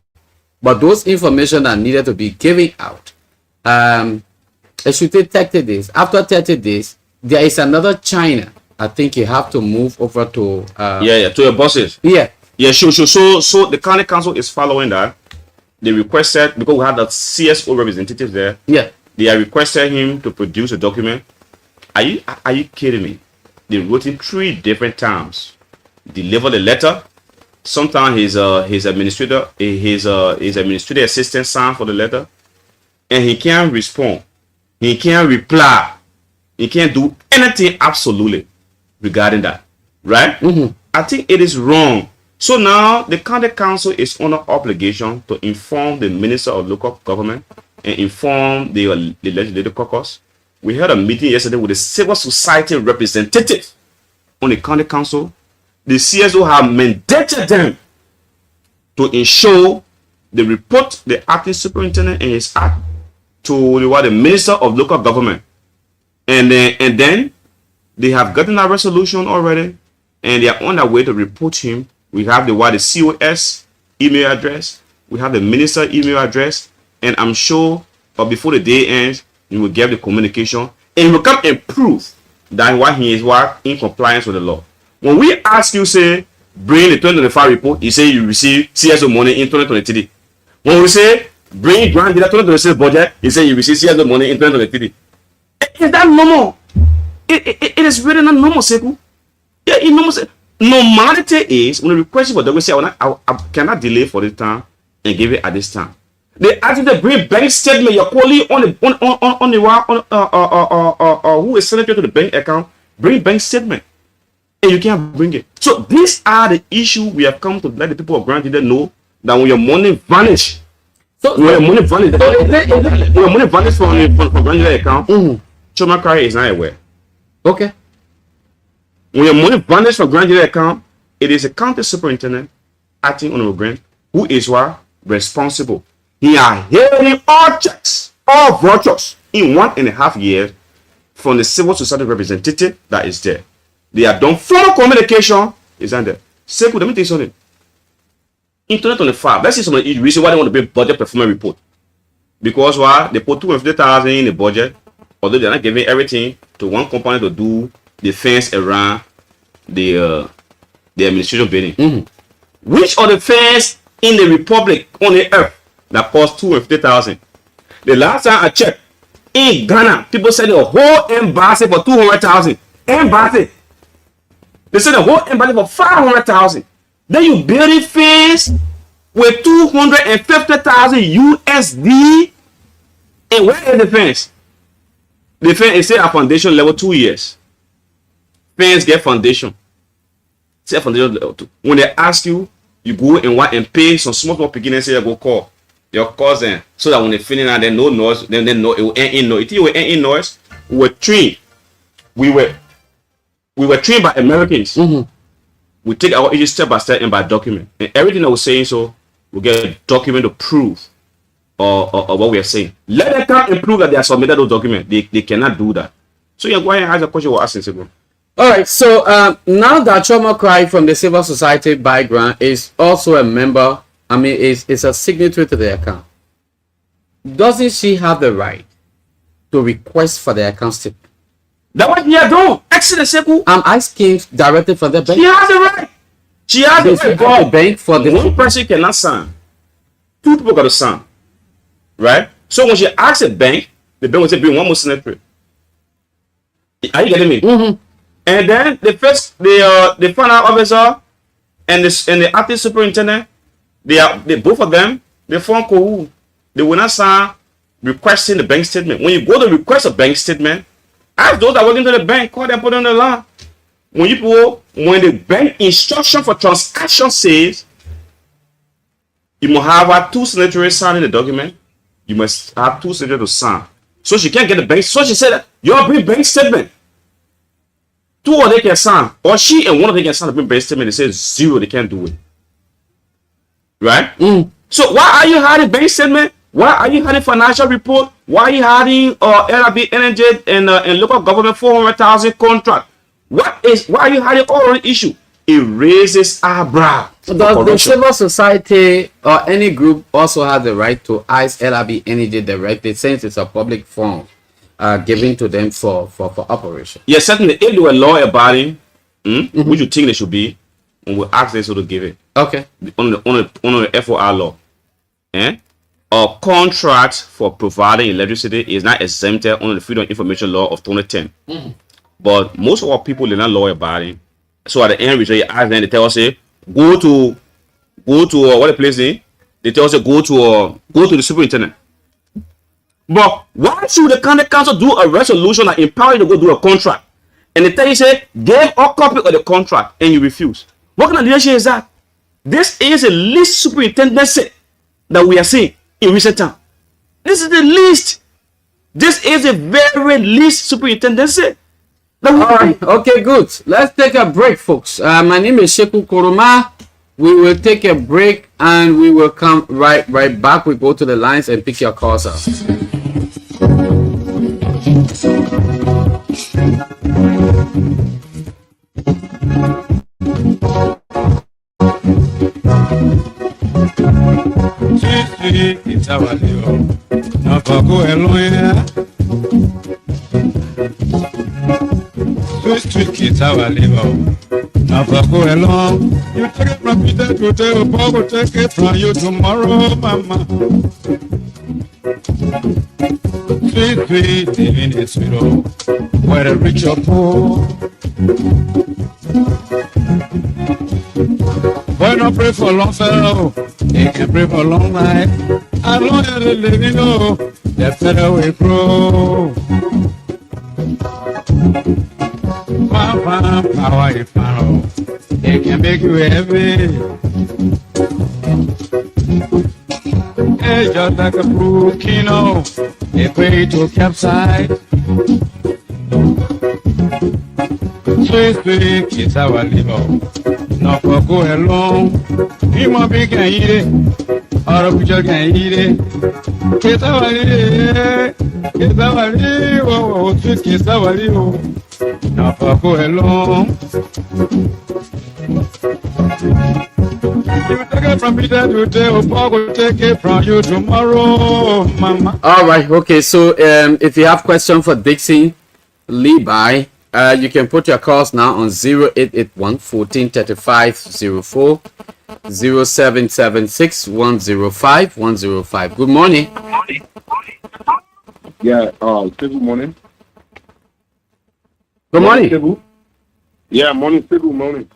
but those information that needed to be given out, it should take 30 days. After 30 days, there is another China. I think you have to move over to to your bosses. Sure. So the county council is following that. They requested, because we had the CSO representative there. They are requested him to produce a document. Are you kidding me? They wrote him 3 different times. Deliver the letter. Sometimes his administrative assistant signed for the letter, and he can't respond. He can't reply. He can't do anything absolutely regarding that. Right? I think it is wrong. So now the county council is under obligation to inform the minister of local government and inform the legislative caucus. We had a meeting yesterday with the civil society representative on the county council. The CSO have mandated them to ensure they report the acting superintendent and his act to the minister of local government and then they have gotten a resolution already, and they are on their way to report him. We have the COS email address, we have the minister email address, and I'm sure before the day ends, you will get the communication, and he will come and prove that what he is in compliance with the law. When we ask you, say, bring the 2025 report, you say you receive CSO money in 2023. When we say, bring grant data 2026 budget, you say you receive CSO money in 2023. Is that normal? It is really not normal, Seku. Yeah, it normal. Normality is when the request for document say I cannot delay for this time and give it at this time. They ask you to bring bank statement. Your colleague on the who is sending to the bank account, bring bank statement, and you can't bring it. So these are the issues we have come to let the people of Grand Leader know that when your money vanish, when your money vanish from Grand Leader account, Choma Kari is not aware. Okay. When your money vanishes from Grand Leader account, it is a county superintendent acting on a grant who is responsible. He are hearing all checks, all vouchers in 1.5 years from the civil society representative that is there. They have done formal communication. Is that there? Seku, let me tell you something. In 2025, let's see some of the reason why they want to bring budget performance report. Because they put 250,000 in the budget, although they're not giving everything to one company to do the fence around the administration building. Which of the fence in the republic on the earth that cost 250,000? The last time I checked, in Ghana, people said the whole embassy for 200,000. Embassy. They said the whole embassy for 500,000. Then you build a fence with 250,000 USD. And where is the fence? The fence is still at foundation level 2 years. Fence get foundation. Say foundation level 2. When they ask you, you go and pay some small beginning, say you go call your cousin, so that when they finish and then no noise, then no, it will end in noise. It will end in noise. We were trained. We were trained by Americans. We take our issues step by step and by document. And everything that we're saying, so we get a document to prove or what we are saying. Let them come and prove that they have submitted those documents. They cannot do that. So you're going to ask a question we're asking, Seku. All right, so now that Choma Cry from the civil society background is also a member, I mean, is a signatory to the account, doesn't she have the right to request for the account statement? That's what we are doing. Excellent, Seku. I'm asking directly from the bank. She has the right. She has the right. The bank for the one person cannot sign. Two people got to sign. Right? So when she asks the bank will say, bring one more signatory. Are you getting me? And then the finance officer and the acting superintendent, they both of them, they form cohort. They will not sign requesting the bank statement. When you go to request a bank statement, ask those that work into the bank, call them, put on the line. When the bank instruction for transaction says you must have 2 signatories signing the document, you must have 2 signatories to sign. So she can't get the bank. So she said, you all bring bank statement. 2 of them can sign, or she and one of them can sign the bank statement. They say 0, they can't do it. Right? So why are you hiding bank statement? Why are you hiding financial report? Why are you hiding LRB Energy and local government 400,000 contract? Why are you hiding all the issue? It raises eyebrow. Does the civil society or any group also have the right to ask LRB Energy directly, since it's a public fund given to them for operation? Yes, certainly. If they were law abiding, which you think they should be, we will ask them to give it. Okay. On the FOR law. A contract for providing electricity is not exempted under the Freedom of Information Law of 2010. But most of our people are not law abiding. So at the end, you ask them, they tell us, go to what the place is. They tell us, go to the superintendent. But why should the county council do a resolution that empower you to go do a contract? And they tell you, say, give a copy of the contract, and you refuse. What kind of leadership is that? This is a least superintendency that we are seeing in recent time. This is the least. This is a very least superintendency. All right. Okay, good. Let's take a break, folks. My name is Sheku Koroma. We will take a break and we will come right back. We go to the lines and pick your calls up. Sweet, it's our little. Now for go alone. Sweet, it's our little. Now for go along. You take it from me to tell Bob will take it from you tomorrow, mama. Sweet, living is sweet, where the rich or poor. Boy, no pray for long fellow, he can pray for long life. As long as they live, you know, the fellow will grow. Power if I know, it can make you heavy. It's just like a brook, you know, a way to capsize. Sweet, it's our liver. Not for go along. You might be can eat it, or a picture can eat it. It's our liver. It's our liver. Oh, sweet, it's our liver. Not for go along. You take it from me to tell Paul will take it from you tomorrow, mama. All right. Okay. So if you have questions for Dixie, LEBAH, you can put your calls now on 0881 14 35 04, 0776 105 105. Good morning. Yeah, good morning. Good morning. Stable. Yeah, morning, stable, morning.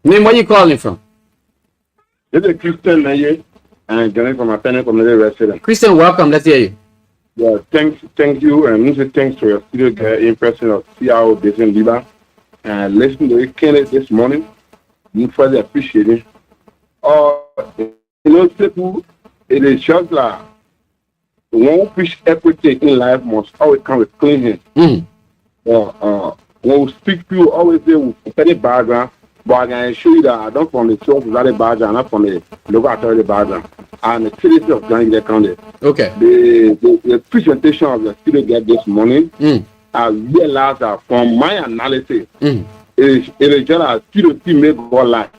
Name, where you calling from? This is Christian here, and joining from a tenant community resident. Christian, welcome. Let's hear you. Yeah, thank you, and say thanks to your studio guy in person of CRO based in LEBAH. And listen to it, Kenneth, this morning. We further appreciate it. You know, people, it is just like one fish everything in life must always come with clean hands. When we speak to you, always say we compare the background, but I can assure you that I don't from the source without the background, not from the local authority background. And the city of Ghana County. Okay. The presentation of the student get this morning, I realized that from my analysis, it is just a student team make God life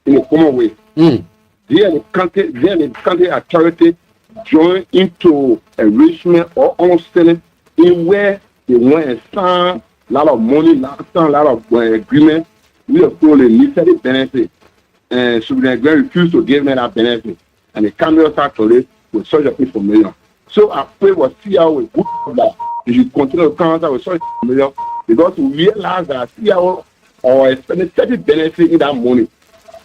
in a common way. Then the country authority join into enrichment or understanding in where they want to sign a lot of money, a lot of agreement. We have told the necessary benefit, and so they refuse to give them that benefit. And the cameras actually with such a information. So I pray for CRO with good that you should continue to come out with such information because we realize that CRO or spending certain benefit in that money.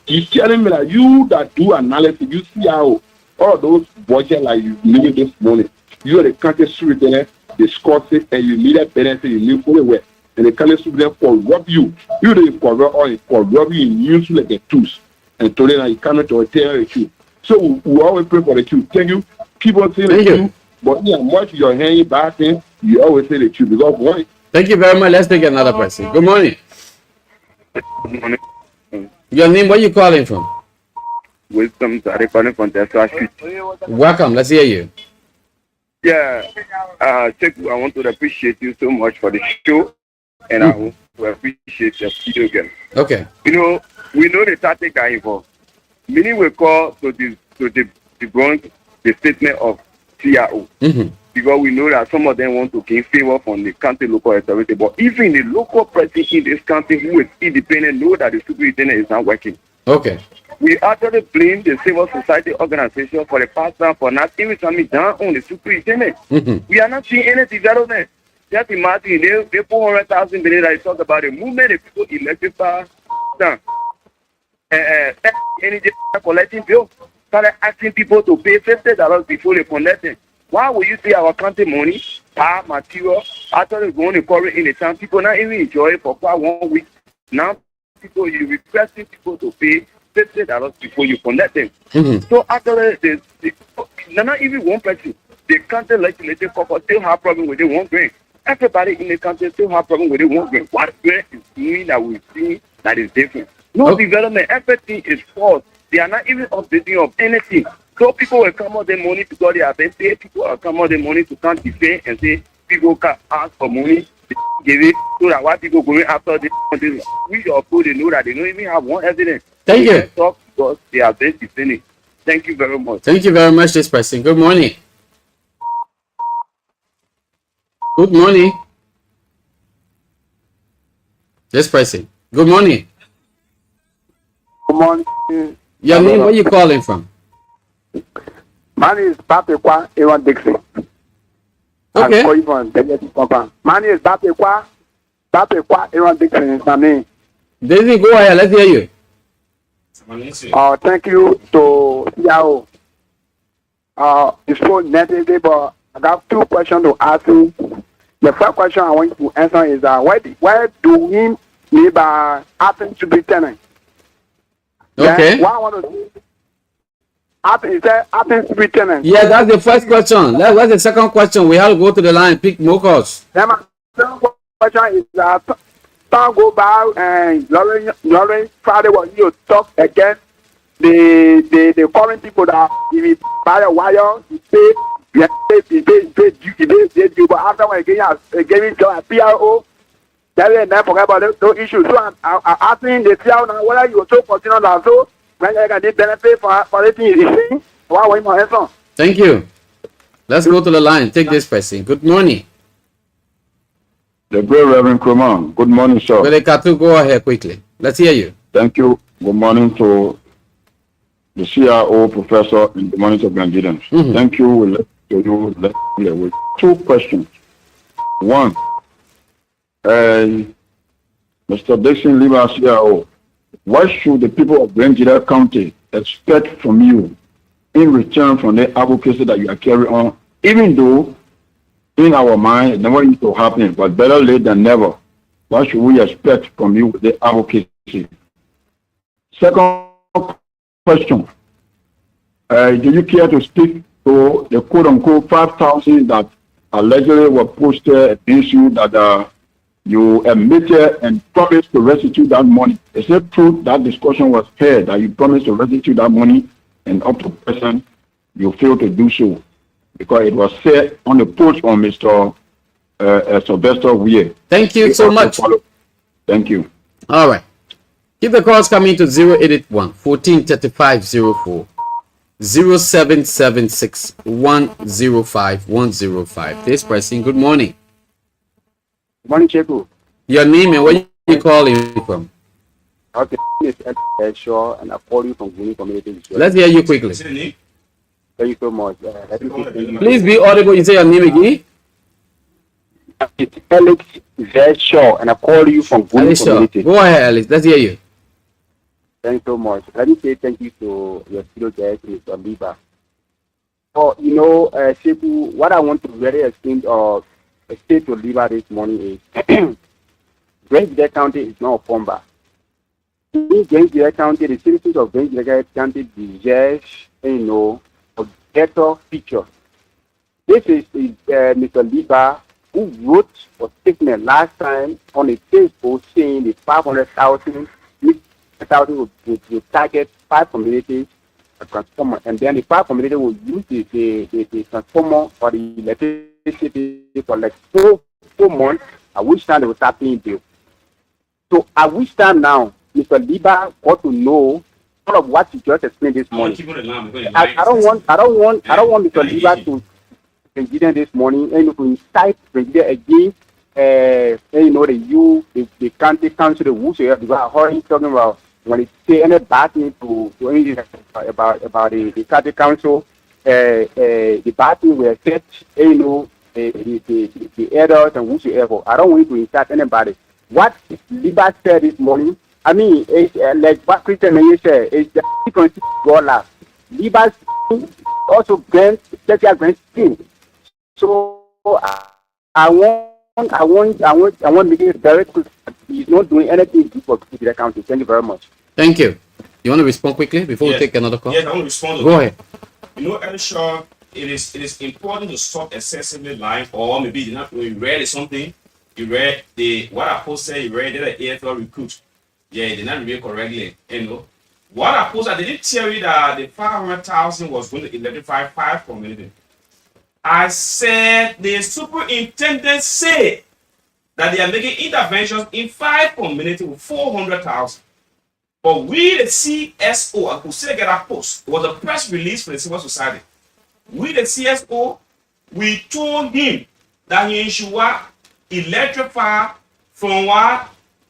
You telling me that you that do analysis, you CRO, all those budget like you need this money. You are the country superintendent, discuss it, and you need that benefit, you need fully well. And the country superintendent corrupt you. You don't corrupt or corrupt you in use like the tools. And today now you come to tell the truth. So we always pray for the truth. Thank you. Keep on saying the truth. But yeah, much your hand back in, you always say the truth. Because one. Thank you very much. Let's take another person. Good morning. Good morning. Your name, where you calling from? Wisdom, I'm calling from Desert Street. Welcome. Let's hear you. Yeah, Cheku, I want to appreciate you so much for the show, and I want to appreciate your video game. Okay. You know, we know the tactic are involved. Many will call to debunk the statement of CRO because we know that some of them want to gain favor from the county local authority. But even the local person in this county who is independent know that the superintendent is not working. Okay. We actually blame the civil society organization for the past time for not even coming down on the superintendent. We are not seeing any development. Just imagine they 400,000 billion that talk about the movement of people elected by down. Any collecting bill, started asking people to pay $50 before they collect it. Why will you see our county money, power, material, after going to quarry in the town? People not even enjoy it for quite 1 week. Now, people, you requesting people to pay $50 before you connect them. So after not even one person, the county legislative caucus still have problem with the 1 grain. Everybody in the country still have problem with the 1 grain. What grain is doing that we see that is different? No development. Everything is false. They are not even updating of anything. So people will come out their money because they are being paid. People will come out their money to come defend and say people can ask for money. give it so that white people going after this. We your people, they know that they don't even have one evidence. Thank you. They talk because they are very cynic. Thank you very much. Thank you very much, this person. Good morning. Good morning. This person. Good morning. Good morning. Your name, where you calling from? My name is Bapekwa Aaron Dixon. Okay. I'm calling from Delete Papa. My name is Bapekwa Aaron Dixon is my name. Daisy, go ahead. Let's hear you. Thank you to Yao. It's so negative, but I got 2 questions to ask you. The first question I want you to answer is why do him LEBAH happen to be tenant? Okay. What I want to do happens to be tenant. Yeah, that's the first question. What's the second question? We have to go to the line, pick more calls. Then my second question is time go by and Lauren Friday was you talk against the foreign people that if you buy a wire, you pay, but after when you gave it to a PRO, then they forget about those issues. So I'm asking the CR now whether you also continue that so when you can benefit for the thing you see. Why want my answer? Thank you. Let's go to the line. Take this person. Good morning. The great Reverend Kroman. Good morning, sir. Well, Katu, go ahead quickly. Let's hear you. Thank you. Good morning to the CRO professor and the monitor of Nigerians. Thank you. We'll let you with 2 questions. One, Mr. Dixon LEBAH CRO, what should the people of Nigeria County expect from you in return from the advocacy that you are carrying on, even though in our mind it never used to happen, but better late than never? What should we expect from you with the advocacy? Second question, do you care to speak to the quote-unquote 5,000 that allegedly were posted against you that you admitted and promised to restitute that money? Is it true that discussion was held that you promised to restitute that money and up to present you failed to do so? Because it was said on the post on Mr. Sylvester Weir. Thank you so much. Thank you. All right. Keep the calls coming to 0881 1435 04, 0776 105 105. This person, good morning. Good morning, Cheku. Your name and where you calling from? Okay, it's Shaw, and I call you from Green Community. Let's hear you quickly. Thank you so much. Please be audible. You say your name again? It's Alex Shaw, and I call you from Green Alice Shaw. Community. Go ahead, Alice. Let's hear you. Thank you so much. Let me say thank you to your studio guest, Mr. LEBAH. So, Cheku, what I want to really explain or state to LEBAH this morning is Great County is not a former. In Great County, the citizens of Great County deserve, a better future. This is Mr. LEBAH who wrote a statement last time on a Facebook saying the 500,000 will target 5 communities, a transformer, and then the 5 communities will use the transformer or the electricity for like 4 months, at which time they will start paying bills. So at which time now, Mr. LEBAH got to know all of what you just explained this morning. I don't want Mr. LEBAH to President this morning and to incite President against the county council, the whosoever, because I heard him talking about when he say any bad thing to anything about the county council, the bad thing will affect the elders and whosoever. I don't want to incite anybody. What LEBAH said this morning, I mean, it's like what Christian Mayor said, it's the $2 LEBAH also grants special grant scheme. So I want to make it very quick. He's not doing anything good for the county. Thank you very much. Thank you. You want to respond quickly before we take another call? Yes, I want to respond. Go ahead. Elisha, it is important to stop excessively lying, or maybe you read something. You read what I posted. You read that AFL recruit. Yeah, they did not read correctly. What I posted, I didn't tell you that the 500,000 was going to electrify 5 communities. I said the superintendent said that they are making interventions in 5 communities with 400,000. But we, the CSO, I could still get a post. It was a press release for the civil society. We, the CSO, we told him that he should electrify from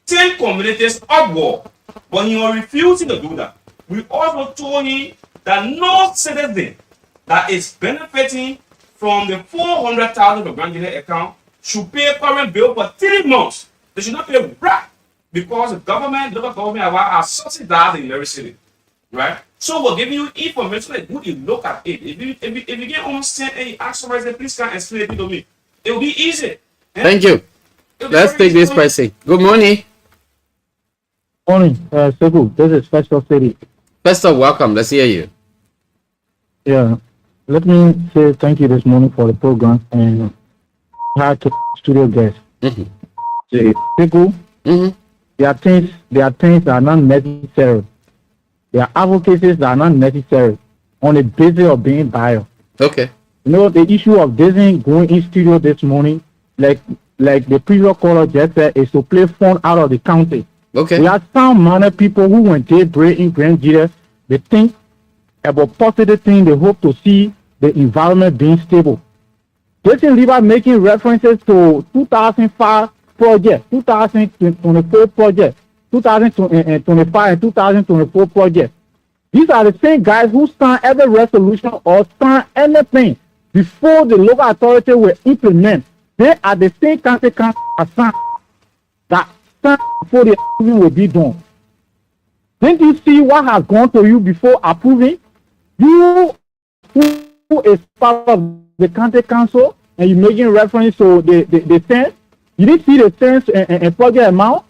10 communities upward. But he was refusing to do that. We also told him that no citizen that is benefiting from the 400,000 for Grandchildren account should pay current bill for 3 months. They should not pay rent because the government, local government are subsidized in every city, right? So we're giving you information that you can look at it. If you get understand and you ask somebody, please can explain it to me. It will be easy. Thank you. Let's take this person. Good morning. Morning, Sekou. This is Festor City. Pastor, welcome. Let's hear you. Yeah, let me say thank you this morning for the program and hi to studio guests. Sekou, there are things that are not necessary. There are advocacies that are not necessary on the basis of being biased. Okay. You know, the issue of Disney going in studio this morning, like the previous caller just said, is to play fun out of the county. Okay. We have some people who, when they break in Grand Jira, they think about positive things. They hope to see the environment being stable. Jason LEBAH making references to 2005 project, 2024 project, 2025 and 2024 project. These are the same guys who sign every resolution or sign anything before the local authority will implement. They are the same country assigned that before the approving will be done. Didn't you see what has gone to you before approving? You who is part of the county council and you making reference to the sense, you didn't see the sense and project amount.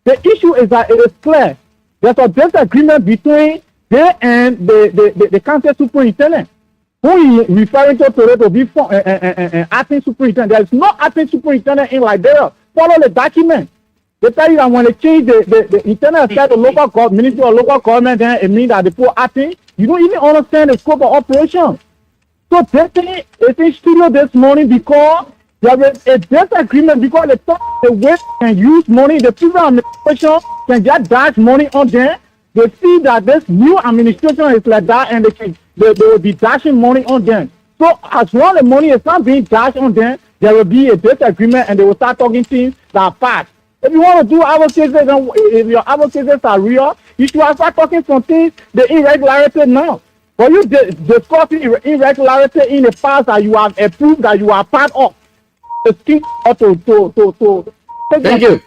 The issue is that it is clear. There's a disagreement between they and the county superintendent. Who is referring to be acting superintendent? There is no acting superintendent in Liberia. Follow the document. They tell you that when they change the internal affairs of local government, Ministry of Local Government, then it means that they put acting. You don't even understand the scope of operation. So Destiny is in studio this morning because there is a disagreement because they thought the way can use money, the previous administration can just dash money on them. They see that this new administration is like that and they will be dashing money on them. So as long as the money is not being dashed on them, there will be a disagreement and they will start talking things that are fast. If you want to do advocacies and if your advocacies are real, you should start talking from things, the irregularity now. But you discussing irregularity in the past that you have approved that you are part of. Thank you.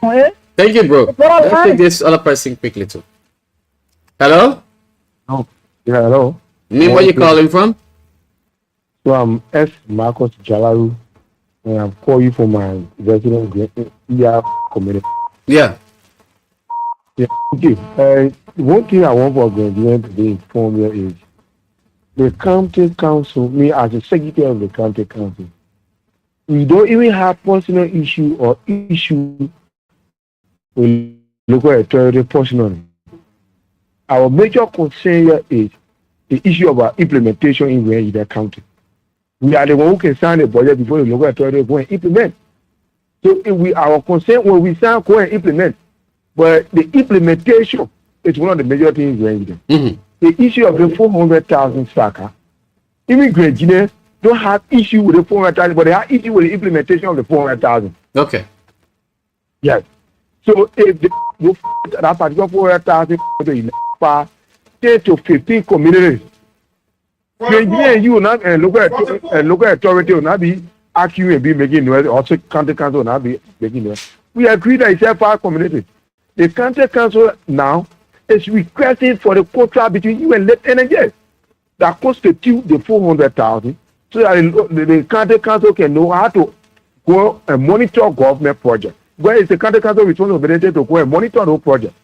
Thank you, bro. Let's take this other person quickly too. Hello? Oh, yeah, hello. Name where you calling from? So I'm S. Marcos Jalaru, and I'm calling you from my resident community. Yeah. Yeah, okay. One thing I want for Grenadian to be informed here is the county council, me as the secretary of the county council, we don't even have personal issue or issue with local authority personally. Our major concern here is the issue of our implementation in the county. We are the one who can sign the budget before the local authority go and implement. So if our concern when we sign, go and implement. But the implementation is one of the major things we're in. The issue of the 400,000 SACA, immigrant engineers don't have issue with the 400,000, but they have issue with the implementation of the 400,000. Okay. Yes. So if that particular 400,000 to 10 to 15 communities, the engineer and you will not and local authority will not be accusing and be making noise. Also, county council will not be making noise. We agree that it's a 5 communities. The county council now is requesting for the contract between you and LEBAH that constitute the 400,000, so that the county council can know how to go and monitor government projects. Where is the county council responsibility to go and monitor those projects?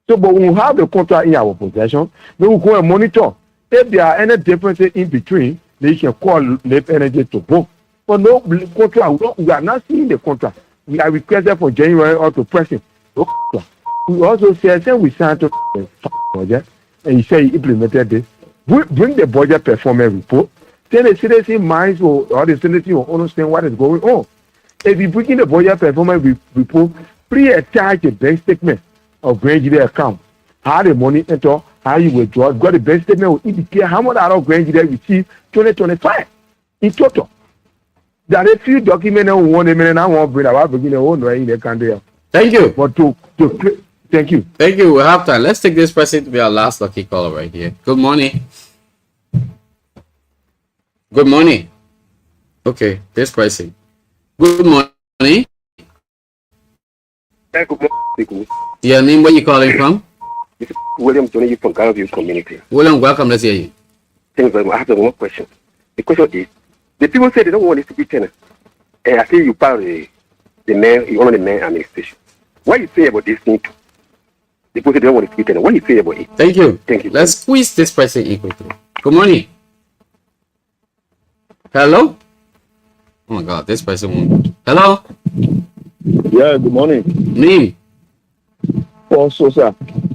So, but when we have the contract in our possession, then we go and monitor. If there are any differences in between, they can call LEBAH to book. But no contract, we are not seeing the contract. We are requested for January or to present. We also said, we signed to the project, and he said he implemented this. Bring the budget performance report. Then the citizen minds or the citizen will understand what is going on. If you put in the budget performance report, pre-attach a bank statement of Grand Jury account. How the money enter, how you withdraw. Got the bank statement will indicate how much out of Grand Jury received 2025 in total. There are a few documents that we want a minute. I want to bring about beginning own right in the country. Thank you. But thank you. Thank you. We have time. Let's take this person to be our last lucky caller right here. Good morning. Good morning. Okay, this person. Good morning. Good morning. Your name, where you calling from? This is William joining you from Ghana View community. William, welcome. Let's hear you. Thanks very much. I have one question. The question is, the people say they don't want this to be tenant. And I see you part of the mayor, you honor the mayor administration. What you say about this thing too? The people say they don't want it to be tenant. What you say about it? Thank you. Thank you. Let's squeeze this person in quickly. Good morning. Hello? Oh my God, this person won't. Hello? Yeah, good morning. Name? Paul Sosa.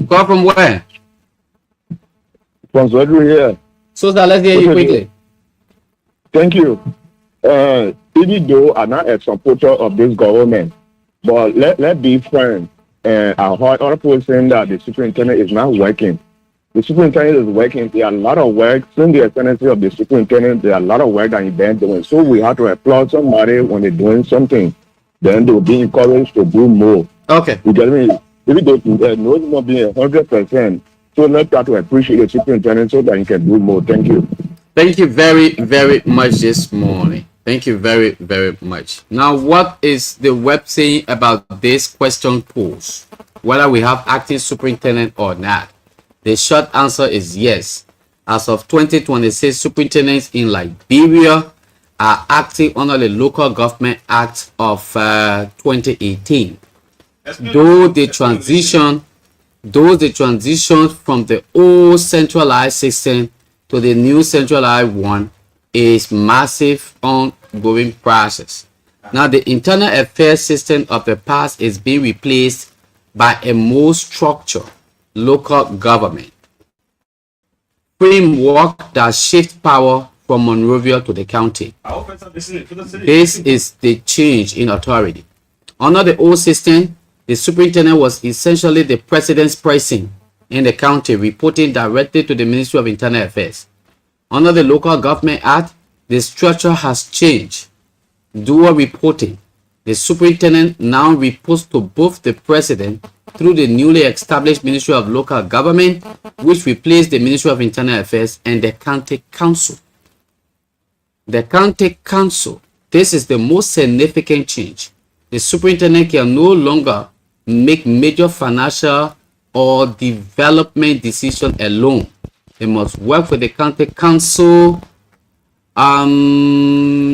Call from where? From Zodru here. Sosa, let's hear you quickly. Thank you. Even though I'm not a supporter of this government, but let be frank. And I heard other people saying that the superintendent is not working. The superintendent is working. There are a lot of work. Since the ascendancy of the superintendent, there are a lot of work that he's been doing. So we have to applaud somebody when they're doing something. Then they'll be encouraged to do more. Okay. You get me? Even though no more being 100%, so let's try to appreciate the superintendent so that he can do more. Thank you. Thank you very, very much this morning. Thank you very, very much. Now, what is the web saying about this question posed? Whether we have acting superintendent or not? The short answer is yes. As of 2026, superintendents in Liberia are acting under the Local Government Act of 2018. Though the transition from the old centralized system to the new centralized one is massive ongoing process. Now, the internal affairs system of the past is being replaced by a more structured local government framework that shifts power from Monrovia to the county. This is the change in authority. Under the old system, the superintendent was essentially the president's person in the county, reporting directly to the Ministry of Internal Affairs. Under the Local Government Act, the structure has changed. Dual reporting. The superintendent now reports to both the president through the newly established Ministry of Local Government, which replaced the Ministry of Internal Affairs, and the county council. The county council, this is the most significant change. The superintendent can no longer make major financial or development decisions alone. They must work with the county council.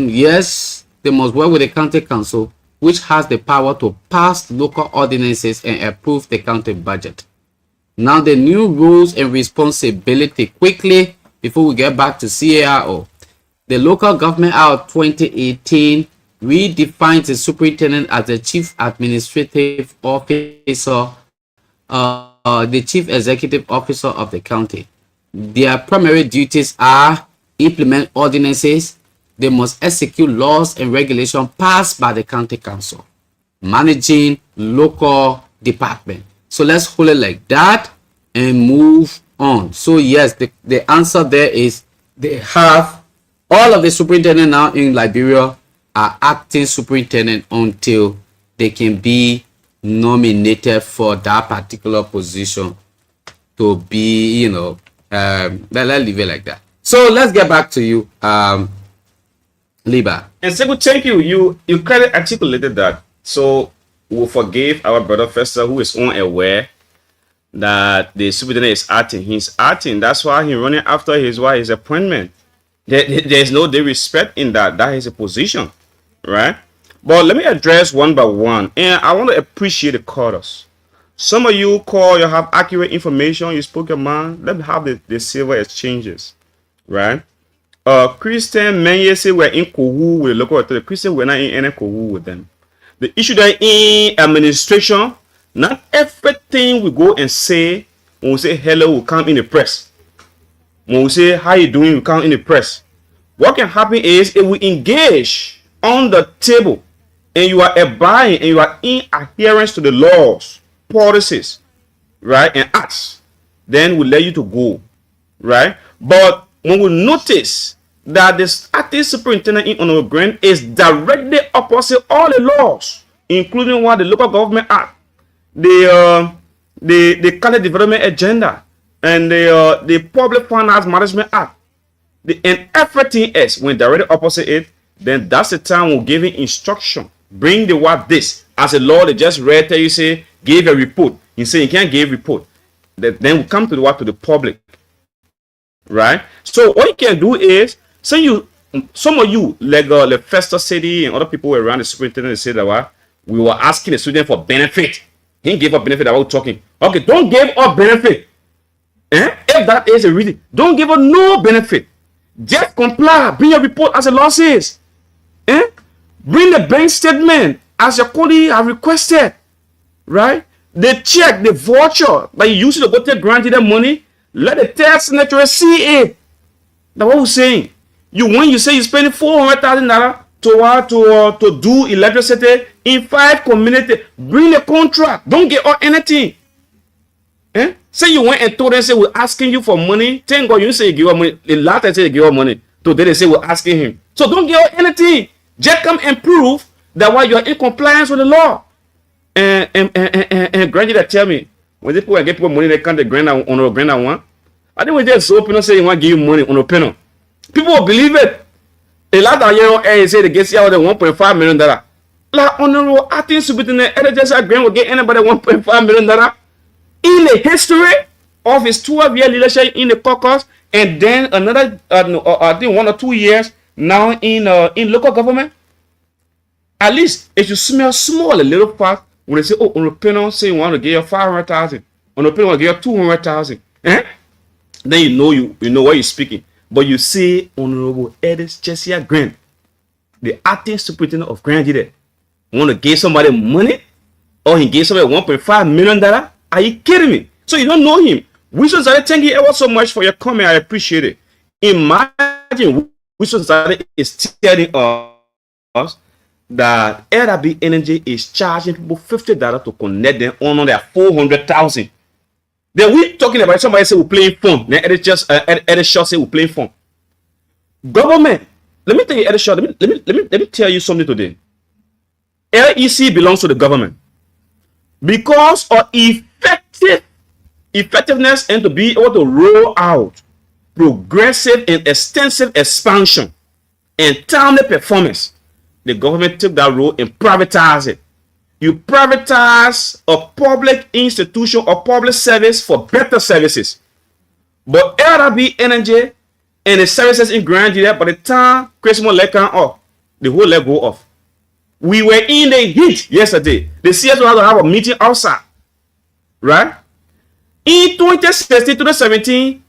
Yes, they must work with the county council, which has the power to pass local ordinances and approve the county budget. Now, the new rules and responsibility quickly before we get back to CARO. The Local Government Act of 2018 redefines the superintendent as the chief administrative officer, the chief executive officer of the county. Their primary duties are implement ordinances. They must execute laws and regulations passed by the county council, managing local department. So let's hold it like that and move on. So yes, the answer there is they have all of the superintendent now in Liberia are acting superintendent until they can be nominated for that particular position to be, let's leave it like that. So let's get back to you, LEBAH. And Sekou, thank you. You clearly articulated that. So we forgive our brother Fester, who is unaware that the superintendent is acting. He's acting. That's why he's running after his appointment. There's no disrespect in that. That is a position, right? But let me address one by one. And I want to appreciate the callers. Some of you call, you have accurate information, you spoke your mind. Let me have the silver exchanges, right? Christian men yesterday were in cohort with the local authority. Christian were not in any cohort with them. The issue that in administration, not everything we go and say, when we say hello, will come in the press. When we say how you doing, will come in the press. What can happen is if we engage on the table and you are abiding and you are in adherence to the laws, policies, right, and acts, then we'll let you to go, right? But when we notice that this acting superintendent in Honorable Grant is directly opposite all the laws, including what the Local Government Act, the County Development Agenda, and the Public Finance Management Act, and everything else, when directly opposite it, then that's the time we'll give you instruction. Bring the what this. As a law, they just read, tell you, say, give a report. You say you can't give report. Then we come to the what to the public. Right? So what you can do is, say you, some of you, like Fester City and other people around the superintendent, say that what we were asking the student for benefit. He gave up benefit about talking. Okay, don't give up benefit. If that is a reason, don't give up no benefit. Just comply. Bring your report as the law says. Bring the bank statement as your colleague have requested. Right? The check, the voucher that you use to go take granted the money, let the tax signature see it. That's what we're saying. When you say you're spending $400,000 to do electricity in 5 communities, bring the contract. Don't get anything. Say you went and told them, say we're asking you for money. Thank God you say you give us money. The last time say you give us money. Today they say we're asking him. So don't give us anything. Just come and prove that while you are in compliance with the law. And granted, tell me, when they get people money, they can't grant on a grant one. I think we just open and say you want to give you money on a penal. People will believe it. A lot of young air say they get out of $1.5 million. Like honorable acting superintendent, just grant will get anybody $1.5 million in the history of his 12-year leadership in the caucus, and then another I think 1 or 2 years now in local government. At least it should smell small a little fast when they say, oh, on the panel say you want to give you 500,000, on the panel want to give you 200,000. Then you know what you're speaking. But you see Honorable Edis Chesia Grant, the acting superintendent of Grand Jide, want to give somebody money, or he gave somebody $1.5 million. Are you kidding me? So you don't know him. Wilson Zade, thank you ever so much for your comment. I appreciate it. Imagine Wilson Zade is telling us that LEBAH Energy is charging people $50 to connect them on their 400,000. Then we talking about somebody say we're playing phone. Then Edit Shaw say we're playing phone. Government. Let me tell you, Edit Shaw. Let me tell you something today. LEC belongs to the government because of effectiveness and to be able to roll out progressive and extensive expansion and timely performance. The government took that role and privatized it. You privatize a public institution or public service for better services. But LEBAH Energy and the services in Grand Jide, by the time Christmas leg come off, the whole leg go off. We were in the heat yesterday. The CSO had to have a meeting outside. Right? In 2016 to 2017,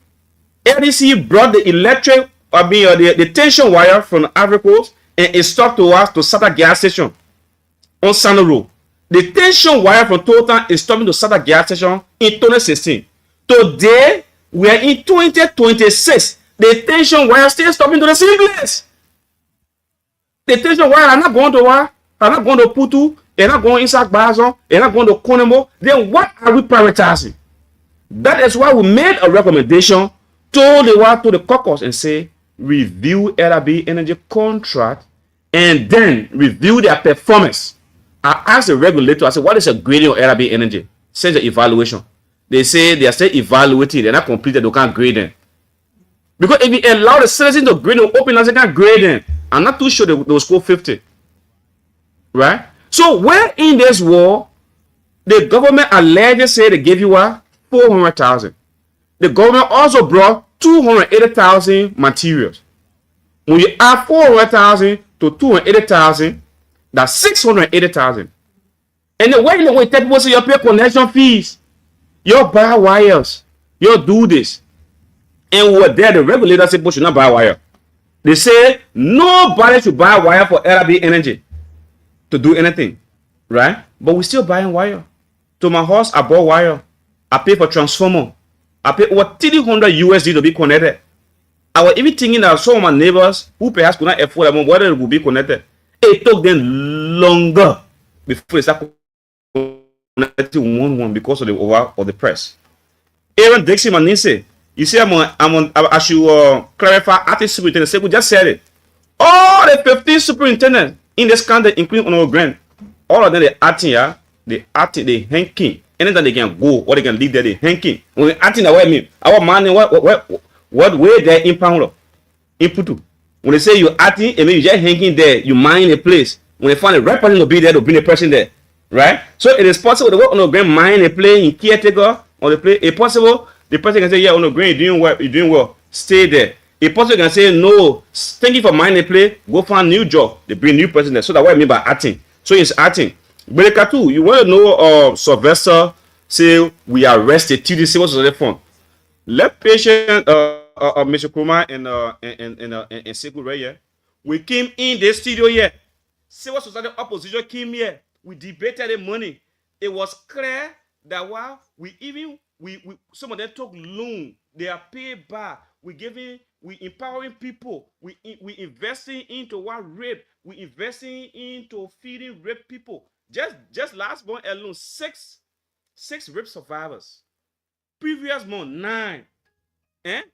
LDC brought the electric, the tension wire from the Ivory Coast and installed to us to SATA gas station on Sano Road. The tension wire from Total is stopping to SATA gas station in 2016. Today, we are in 2026. The tension wire still stopping to the same place. The tension wire are not going to Wa, are not going to Putu, they're not going inside Bazon, they're not going to Konemo. Then what are we prioritizing? That is why we made a recommendation to the caucus and say, review LEBAH Energy contract and then review their performance. I asked the regulator, I said, what is a grading of LEBAH Energy? Say the evaluation. They say they are still evaluating, they're not completed, they can't grade them. Because if you allow the citizens to grade them, open as they can't grade them, I'm not too sure they will score 50. Right? So where in this war, the government allegedly said they gave you what? 400,000. The government also brought 280,000 materials. When you add 400,000 to 280,000, that's 680,000. And the way tell people say you pay connection fees, you buy wires, you do this. And we were there, the regulator said people should not buy wire. They say nobody should buy wire for LEBAH Energy to do anything. Right? But we're still buying wire. To my house, I bought wire. I pay for transformer. I pay over $300 to be connected. I was even thinking that some of my neighbors who perhaps could not afford them, whether it would be connected. it took them longer before they start connecting one because of the over of the press. Aaron Dixon and Nancy, you see, I should clarify. Artist superintendent, say we just said it. All the 15 superintendents in this country, including on grant, all of them they acting, yeah, they hanking. Anytime they can go or they can leave there, they hanking. When they acting, that way, I mean, our man, what way they input to? When they say you acting, and maybe you just hanging there, you mind a place. When they find the right person to be there, to bring the person there, right? So it is possible to work on the ground, mind a play in caretaker on the play. It's possible the person can say, yeah, on the ground, you're doing well, stay there. A person can say, no, thank you for mind a play, go find a new job. They bring new person there. So that's what I mean by acting. So it's acting. But you want to know, Sylvester say we arrested TDC, what's the phone? Let patient, Mr. Kruma and Sekou right here. We came in the studio here. Civil society opposition came here. We debated the money. It was clear that while we some of them took loan, they are paid back. We empowering people. We investing into rape. We investing into feeding rape people. Just last month alone, six rape survivors. Previous month 9.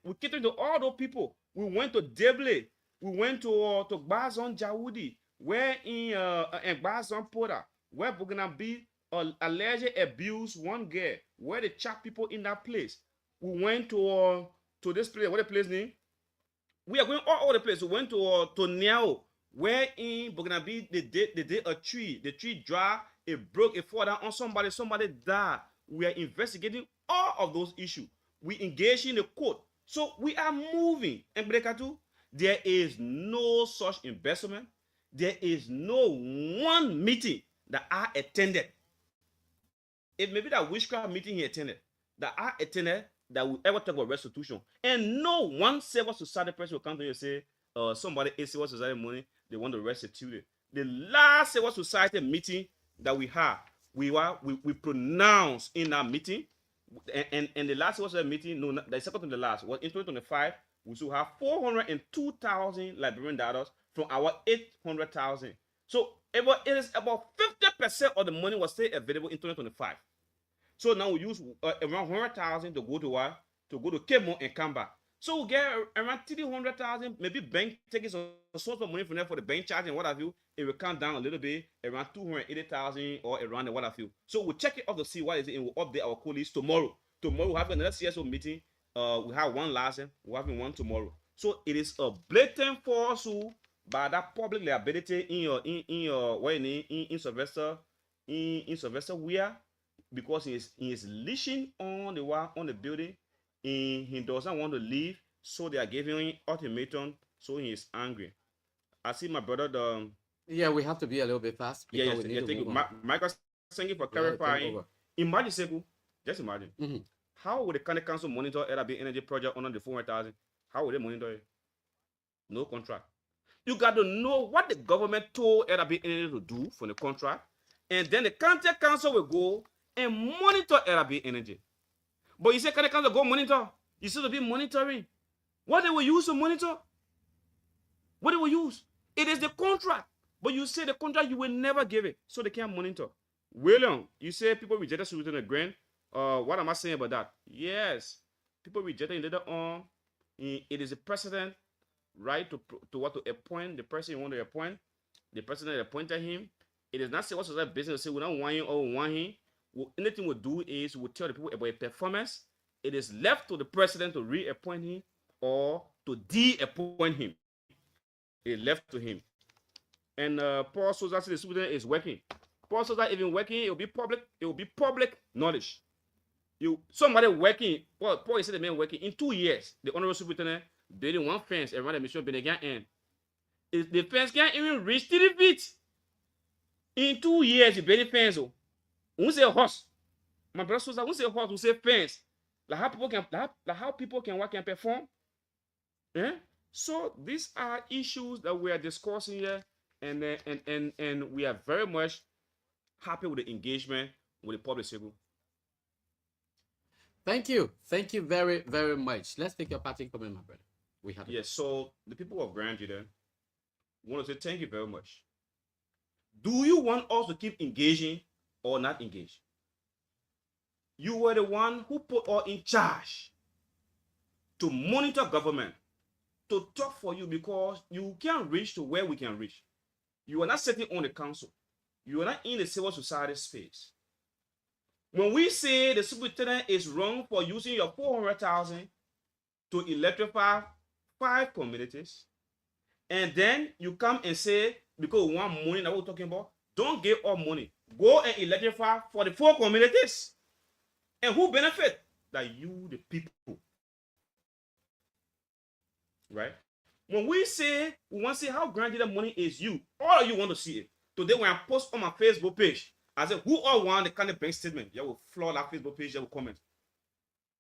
We catered to all those people. We went to Deble. We went to Gbazon Jawoudi, where in Gbazon Poda, where we're gonna be alleged abuse one girl, where they chop people in that place. We went to this place. What the place name? We are going all over the place. We went to Niao, where in Boganabi they did a tree. The tree dry, it broke, it fall down on somebody. Somebody died. We are investigating all of those issues. We engage in the court. So we are moving. And Brekatu, there is no such investment. There is no one meeting that I attended. It may be that witchcraft meeting he attended, that I attended, that will ever talk about restitution. And no one civil society person will come to you and say, somebody is civil society money, they want to restitute it. The last civil society meeting that we had, we pronounced in that meeting, and the last civil society meeting, no, the second to the last, was in 2025, we should have 402,000 Liberian dollars from our 800,000. So it is about 50% of the money was still available in 2025. So now we use around 100,000 to go to what? To go to Kemo and come back. So we'll get around 300,000, maybe bank taking some sort of money from there for the bank charge and what have you. It will come down a little bit, around 280,000 or around the what have you. So we'll check it off to see what is it and we'll update our colleagues tomorrow. Tomorrow we'll have another CSO meeting. We have one last and we're having one tomorrow. So it is a blatant falsehood by that public liability in Sylvester where, because he is leashing on the building and he doesn't want to leave, so they are giving him ultimatum, so he is angry. I see my brother yeah, we have to be a little bit fast. Yeah, thank you. Michael, thank you for clarifying. Imagine, Sekou, just imagine. How would the county council monitor LRB energy project under the 400,000? How would they monitor it? No contract. You got to know what the government told LRB energy to do for the contract, and then the county council will go and monitor LRB energy. But you say county council go monitor. You still to be monitoring. What they will use to monitor? What they will use? It is the contract. But you say the contract, you will never give it, so they can't monitor. William, you say people rejected Superintendent Grant. What am I saying about that? Yes, people rejected later on. It is the president right to appoint the person you want to appoint. The president appointed him. It is not say what's that business say we don't want him or we want him. Anything we'll do is we'll tell the people about a performance. It is left to the president to reappoint him or to de-appoint him. It left to him. And Paul Souza said the superintendent is working. Paul Souza even working, it will be public knowledge. Somebody working, Paul said the man working in 2 years. The honorable superintendent building one fence around the mission building end. The fence can't even reach 3 feet. In 2 years, you build a fence. We say horse. My brother Souza, we say horse, we say fence. Like how people can work and perform. Yeah? So these are issues that we are discussing here, and we are very much happy with the engagement with the public sector. Thank you very, very much. Let's take your parting comment, my brother. Yes, so the people of Grand Judah want to say thank you very much. Do you want us to keep engaging or not engage? You were the one who put us in charge to monitor government, to talk for you, because you can't reach to where we can reach. You are not sitting on the council. You are not in the civil society space. When we say the superintendent is wrong for using your 400,000 to electrify 5 communities, and then you come and say, because we want money that we're talking about, don't give all money. Go and electrify for the 4 communities. And who benefit? That you, the people. Right? When we say, we want to see how grand the money is you, all of you want to see it. Today when I post on my Facebook page, I said, who all want the kind of bank statement? You will flood that Facebook page, you will comment.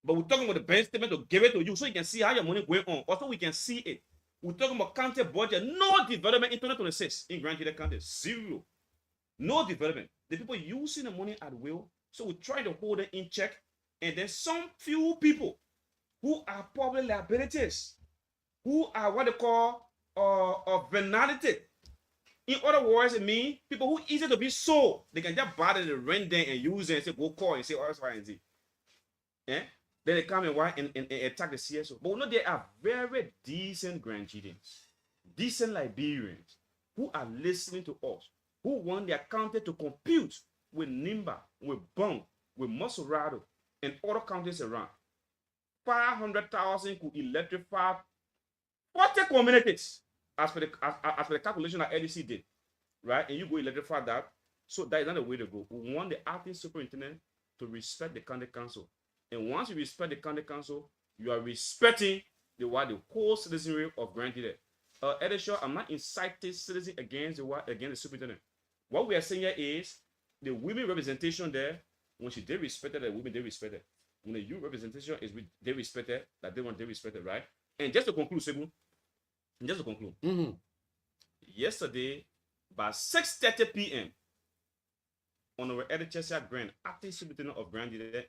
But we're talking about the bank statement to give it to you so you can see how your money going on. Also, we can see it. We're talking about county budget. No development in 2026 in Grand Jide County. 0. No development. The people using the money at will. So we try to hold it in check. And then some few people who are public liabilities, who are what they call venality. In other words, it means people who easy to be sold. They can just buy the rent them and use it and say, go call and say, oh, that's why and Z. Yeah? Then they come and attack the CSO. But we know they are very decent Grand Jidans, decent Liberians who are listening to us, who want their county to compete with Nimba, with Bong, with Masurado, and other counties around. 500,000 could electrify 40 communities as per the calculation that LEC did, right? And you go electrify that. So that is not the way to go. We want the acting superintendent to respect the county council. And once you respect the county council, you are respecting the whole citizenry of Grand Jide. Edisha, I'm not inciting citizens against the superintendent. What we are saying here is the women representation there, when she did respected, the women they respected. When the youth representation is they respected, that they want they respected, right? And just to conclude, Segun, yesterday by 6:30 p.m. on our Edichesia Grand, acting superintendent of Grand Jide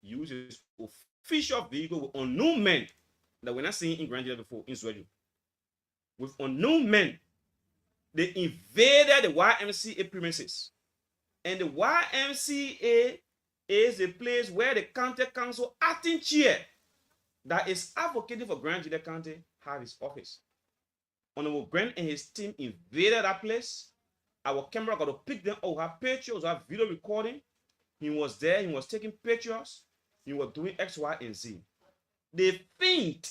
used his official vehicle with unknown men that we're not seeing in Grand Jide before in Sweden. With unknown men, they invaded the YMCA premises. And the YMCA is a place where the county council acting chair that is advocating for Grand Jide County had his office. Honorable Grant and his team invaded that place. Our camera got to pick them up. We have pictures, we have video recording. He was there, he was taking pictures, he was doing X, Y, and Z. They think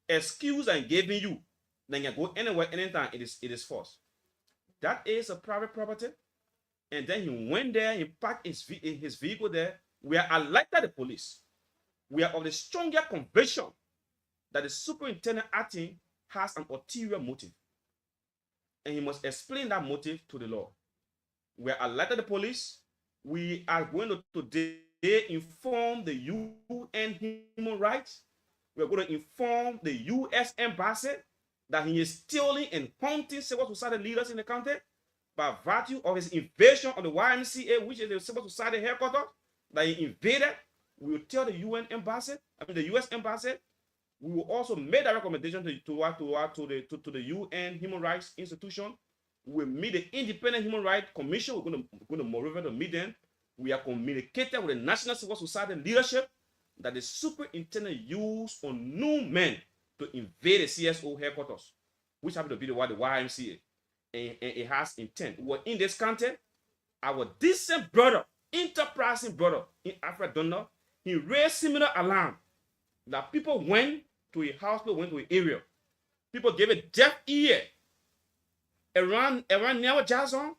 excuse and giving you, then you go anywhere, anytime, it is false. That is a private property. And then he went there, he parked his vehicle there. We are alerted the police. We are of the stronger conviction that the superintendent acting has an ulterior motive. And he must explain that motive to the law. We are alerted the police. We are going to today inform the UN Human Rights. We are going to inform the U.S. Embassy that he is stealing and hunting civil society leaders in the country by virtue of his invasion of the YMCA, which is the civil society headquarters, that he invaded. We will tell the UN Embassy, the U.S. Embassy. We will also make that recommendation to the UN Human Rights Institution. We will meet the Independent Human Rights Commission. We're going to moreover to meet them. We are communicated with the National Civil Society leadership that the superintendent used unknown men to invade the CSO headquarters, which happened to be the YMCA. And it has intent. We're in this country. Our decent brother, enterprising brother in Alfred Donner, he raised similar alarm that people went to a house, people went to an area. People gave a deaf ear. Around near Jason,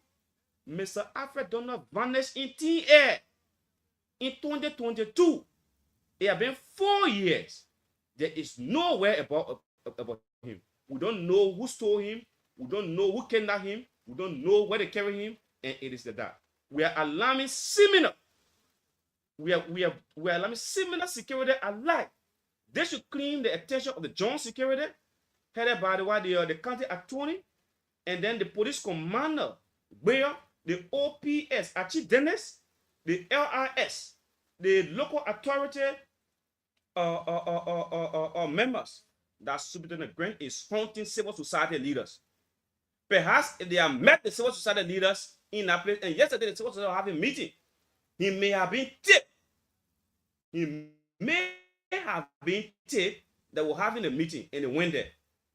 Mr. Alfred Donner vanished in thin air in 2022. It has been 4 years. There is nowhere about him. We don't know who stole him. We don't know who kidnapped him. We don't know where they carry him. And it is that. We are alarming similar. We are alarming similar security alike. They should claim the attention of the joint security, headed by the county attorney, and then the police commander, where the OPS, Archie Dennis, the LRS, the local authority members. That Superintendent Grant is hunting civil society leaders. Perhaps if they have met the civil society leaders in that place, and yesterday the civil society was having a meeting, he may have been tipped. He may have been tipped that we're having a meeting and they went there.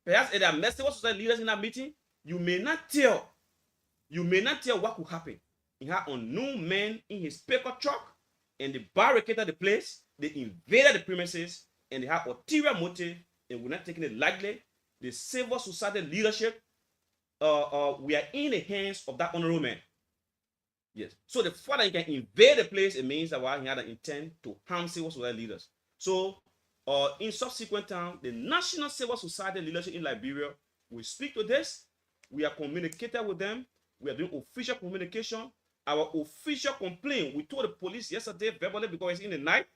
Perhaps if they have met civil society leaders in that meeting, you may not tell. You may not tell what could happen. He had unknown men in his pickup truck and they barricaded the place, they invaded the premises, and they had ulterior motive and we're not taking it lightly. The civil society leadership, we are in the hands of that honorable man. Yes. So the fact that he can invade the place, it means that he had an intent to harm civil society leaders. So in subsequent time, the national civil society leadership in Liberia will speak to this. We are communicating with them. We are doing official communication. Our official complaint, we told the police yesterday verbally because it's in the night.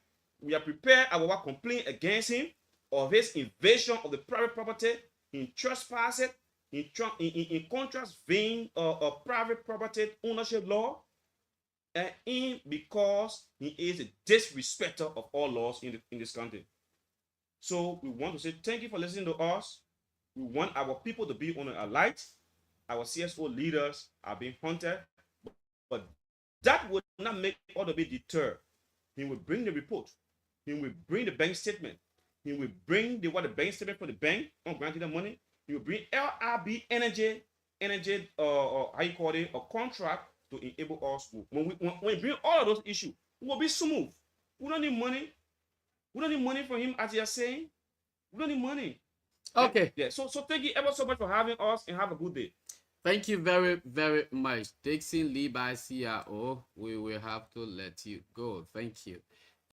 We are prepared our complaint against him of his invasion of the private property, in trespassing, in contrast vein of private property ownership law, and because he is a disrespecter of all laws in this country. So we want to say thank you for listening to us. We want our people to be on a light. Our CSO leaders are being hunted, but that would not make all of it deter. He will bring the report. He will bring the bank statement. He will bring the bank statement for the bank on granting the money. He will bring LRB energy, how you call it, a contract to enable us to. When we bring all of those issues, we will be smooth. We don't need money. We don't need money from him, as you are saying. We don't need money. Okay. Yeah. So thank you ever so much for having us and have a good day. Thank you very, very much. DIXION LEBAH CRO, we will have to let you go. Thank you.